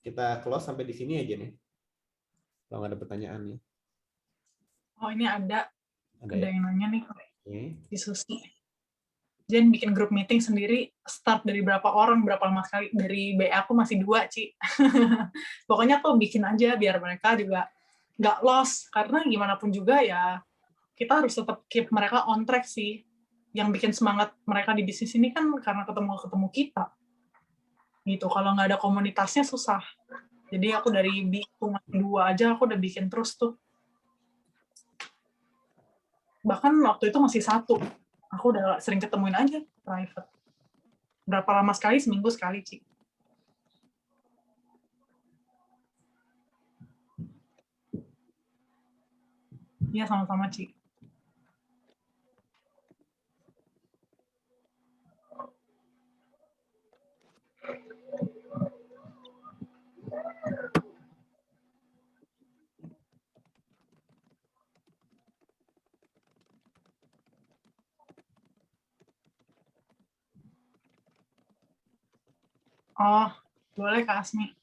Kita close sampai di sini aja nih. Kalau nggak ada pertanyaan nih. Oh, ini ada Ada ya? yang nanya nih, Oke. diskusi. Jen bikin grup meeting sendiri, start dari berapa orang, berapa lama sekali. Dari BA aku masih 2, Ci. Pokoknya aku bikin aja biar mereka juga nggak lost. Karena gimana pun juga ya, kita harus tetap keep mereka on track sih. Yang bikin semangat mereka di bisnis ini kan karena ketemu kita. Gitu, kalau nggak ada komunitasnya susah. Jadi aku dari BI masih 2 aja, aku udah bikin terus tuh. Bahkan waktu itu masih 1. Aku udah sering ketemuin aja private. Berapa lama sekali? Seminggu sekali, Ci. Iya, sama-sama, Ci. Oh, boleh Kak Asmi.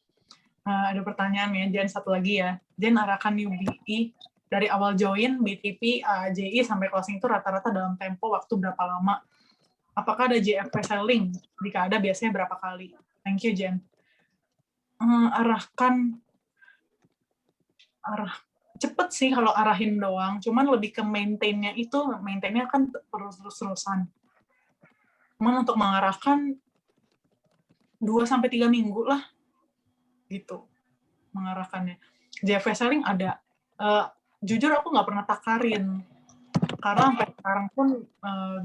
Ada pertanyaan ya, Jen, satu lagi ya. Jen arahkan new BI dari awal join, BTP, JI sampai closing itu rata-rata dalam tempo waktu berapa lama? Apakah ada JFP selling? Jika ada, biasanya berapa kali? Thank you, Jen. Cepet sih kalau arahin doang, cuman lebih ke maintain-nya itu, maintain-nya kan terus-terusan. Cuman untuk mengarahkan 2-3 minggu lah, gitu, mengarahkannya. JFP selling ada. Jujur aku nggak pernah takarin, karena sampai sekarang pun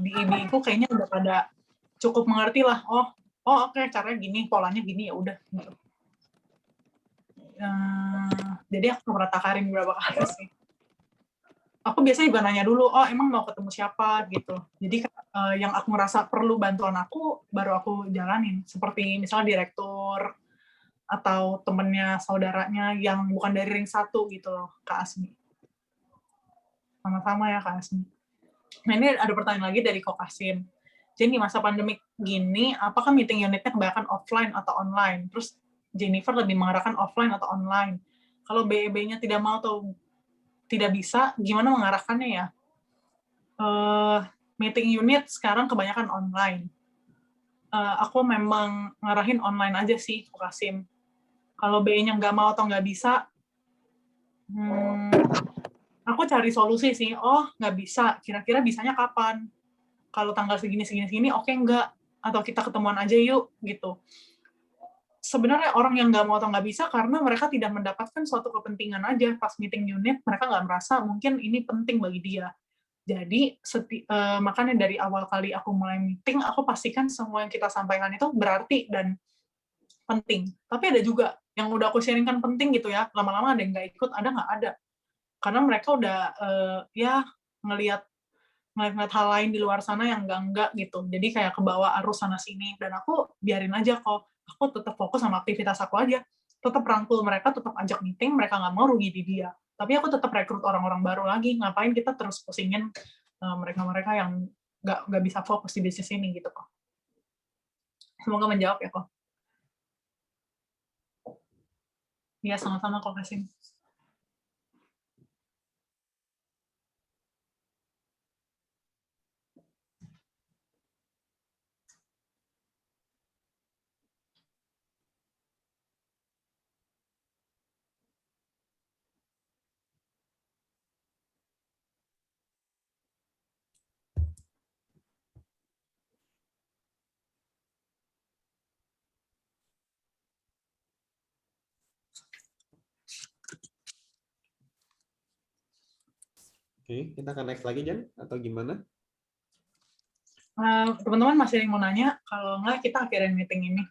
di IB ku kayaknya udah pada cukup mengerti lah. Oh oke, caranya gini, polanya gini, ya udah. Gitu. Jadi aku nggak pernah takarin berapa kali sih. Aku biasanya juga nanya dulu, oh emang mau ketemu siapa gitu. Jadi yang aku ngerasa perlu bantuan aku, baru aku jalanin. Seperti misalnya direktur, atau temennya, saudaranya yang bukan dari ring 1 gitu loh, Kak Asmi. Sama-sama ya, Kak Asmi. Nah, ini ada pertanyaan lagi dari Kok Kasim. Jadi di masa pandemik gini, apakah meeting unitnya kebanyakan offline atau online? Terus Jennifer lebih mengarahkan offline atau online? Kalau BEB-nya tidak mau atau tidak bisa, gimana mengarahkannya ya? Meeting unit sekarang kebanyakan online. aku memang ngarahin online aja sih, Ko Kasim. Kalau BE-nya nggak mau atau nggak bisa, aku cari solusi sih. Oh, nggak bisa. Kira-kira bisanya kapan? Kalau tanggal segini, oke nggak? Atau kita ketemuan aja yuk, gitu. Sebenarnya orang yang nggak mau atau nggak bisa karena mereka tidak mendapatkan suatu kepentingan aja. Pas meeting unit, mereka nggak merasa mungkin ini penting bagi dia. Jadi, makanya dari awal kali aku mulai meeting, aku pastikan semua yang kita sampaikan itu berarti dan penting. Tapi ada juga yang udah aku sharingkan penting gitu ya, lama-lama ada yang nggak ikut, ada nggak ada. Karena mereka udah ya ngelihat hal lain di luar sana yang enggak gitu. Jadi kayak kebawa arus sana sini, dan aku biarin aja kok. Aku tetap fokus sama aktivitas aku aja. Tetap rangkul mereka, tetap ajak meeting, mereka nggak mau rugi di dia. Tapi aku tetap rekrut orang-orang baru lagi. Ngapain kita terus pusingin mereka-mereka yang nggak bisa fokus di bisnis ini gitu kok. Semoga menjawab ya kok. Iya, sama-sama kok Kasim. Oke, kita akan next lagi, Jan, atau gimana? Teman-teman masih ada yang mau nanya? Kalau nggak, kita akhirin meeting ini.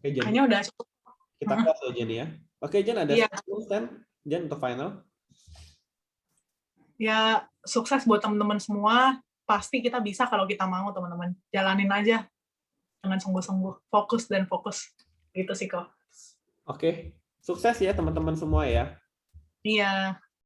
Oke, Jan. Kayaknya udah cukup. Kita close ya, Jan ya. Oke, Jan, ada Iya. Jan, untuk final. Ya, sukses buat teman-teman semua. Pasti kita bisa kalau kita mau, teman-teman. Jalanin aja dengan sungguh-sungguh. Fokus dan fokus. Gitu sih kok. Oke, sukses ya teman-teman semua ya. Iya.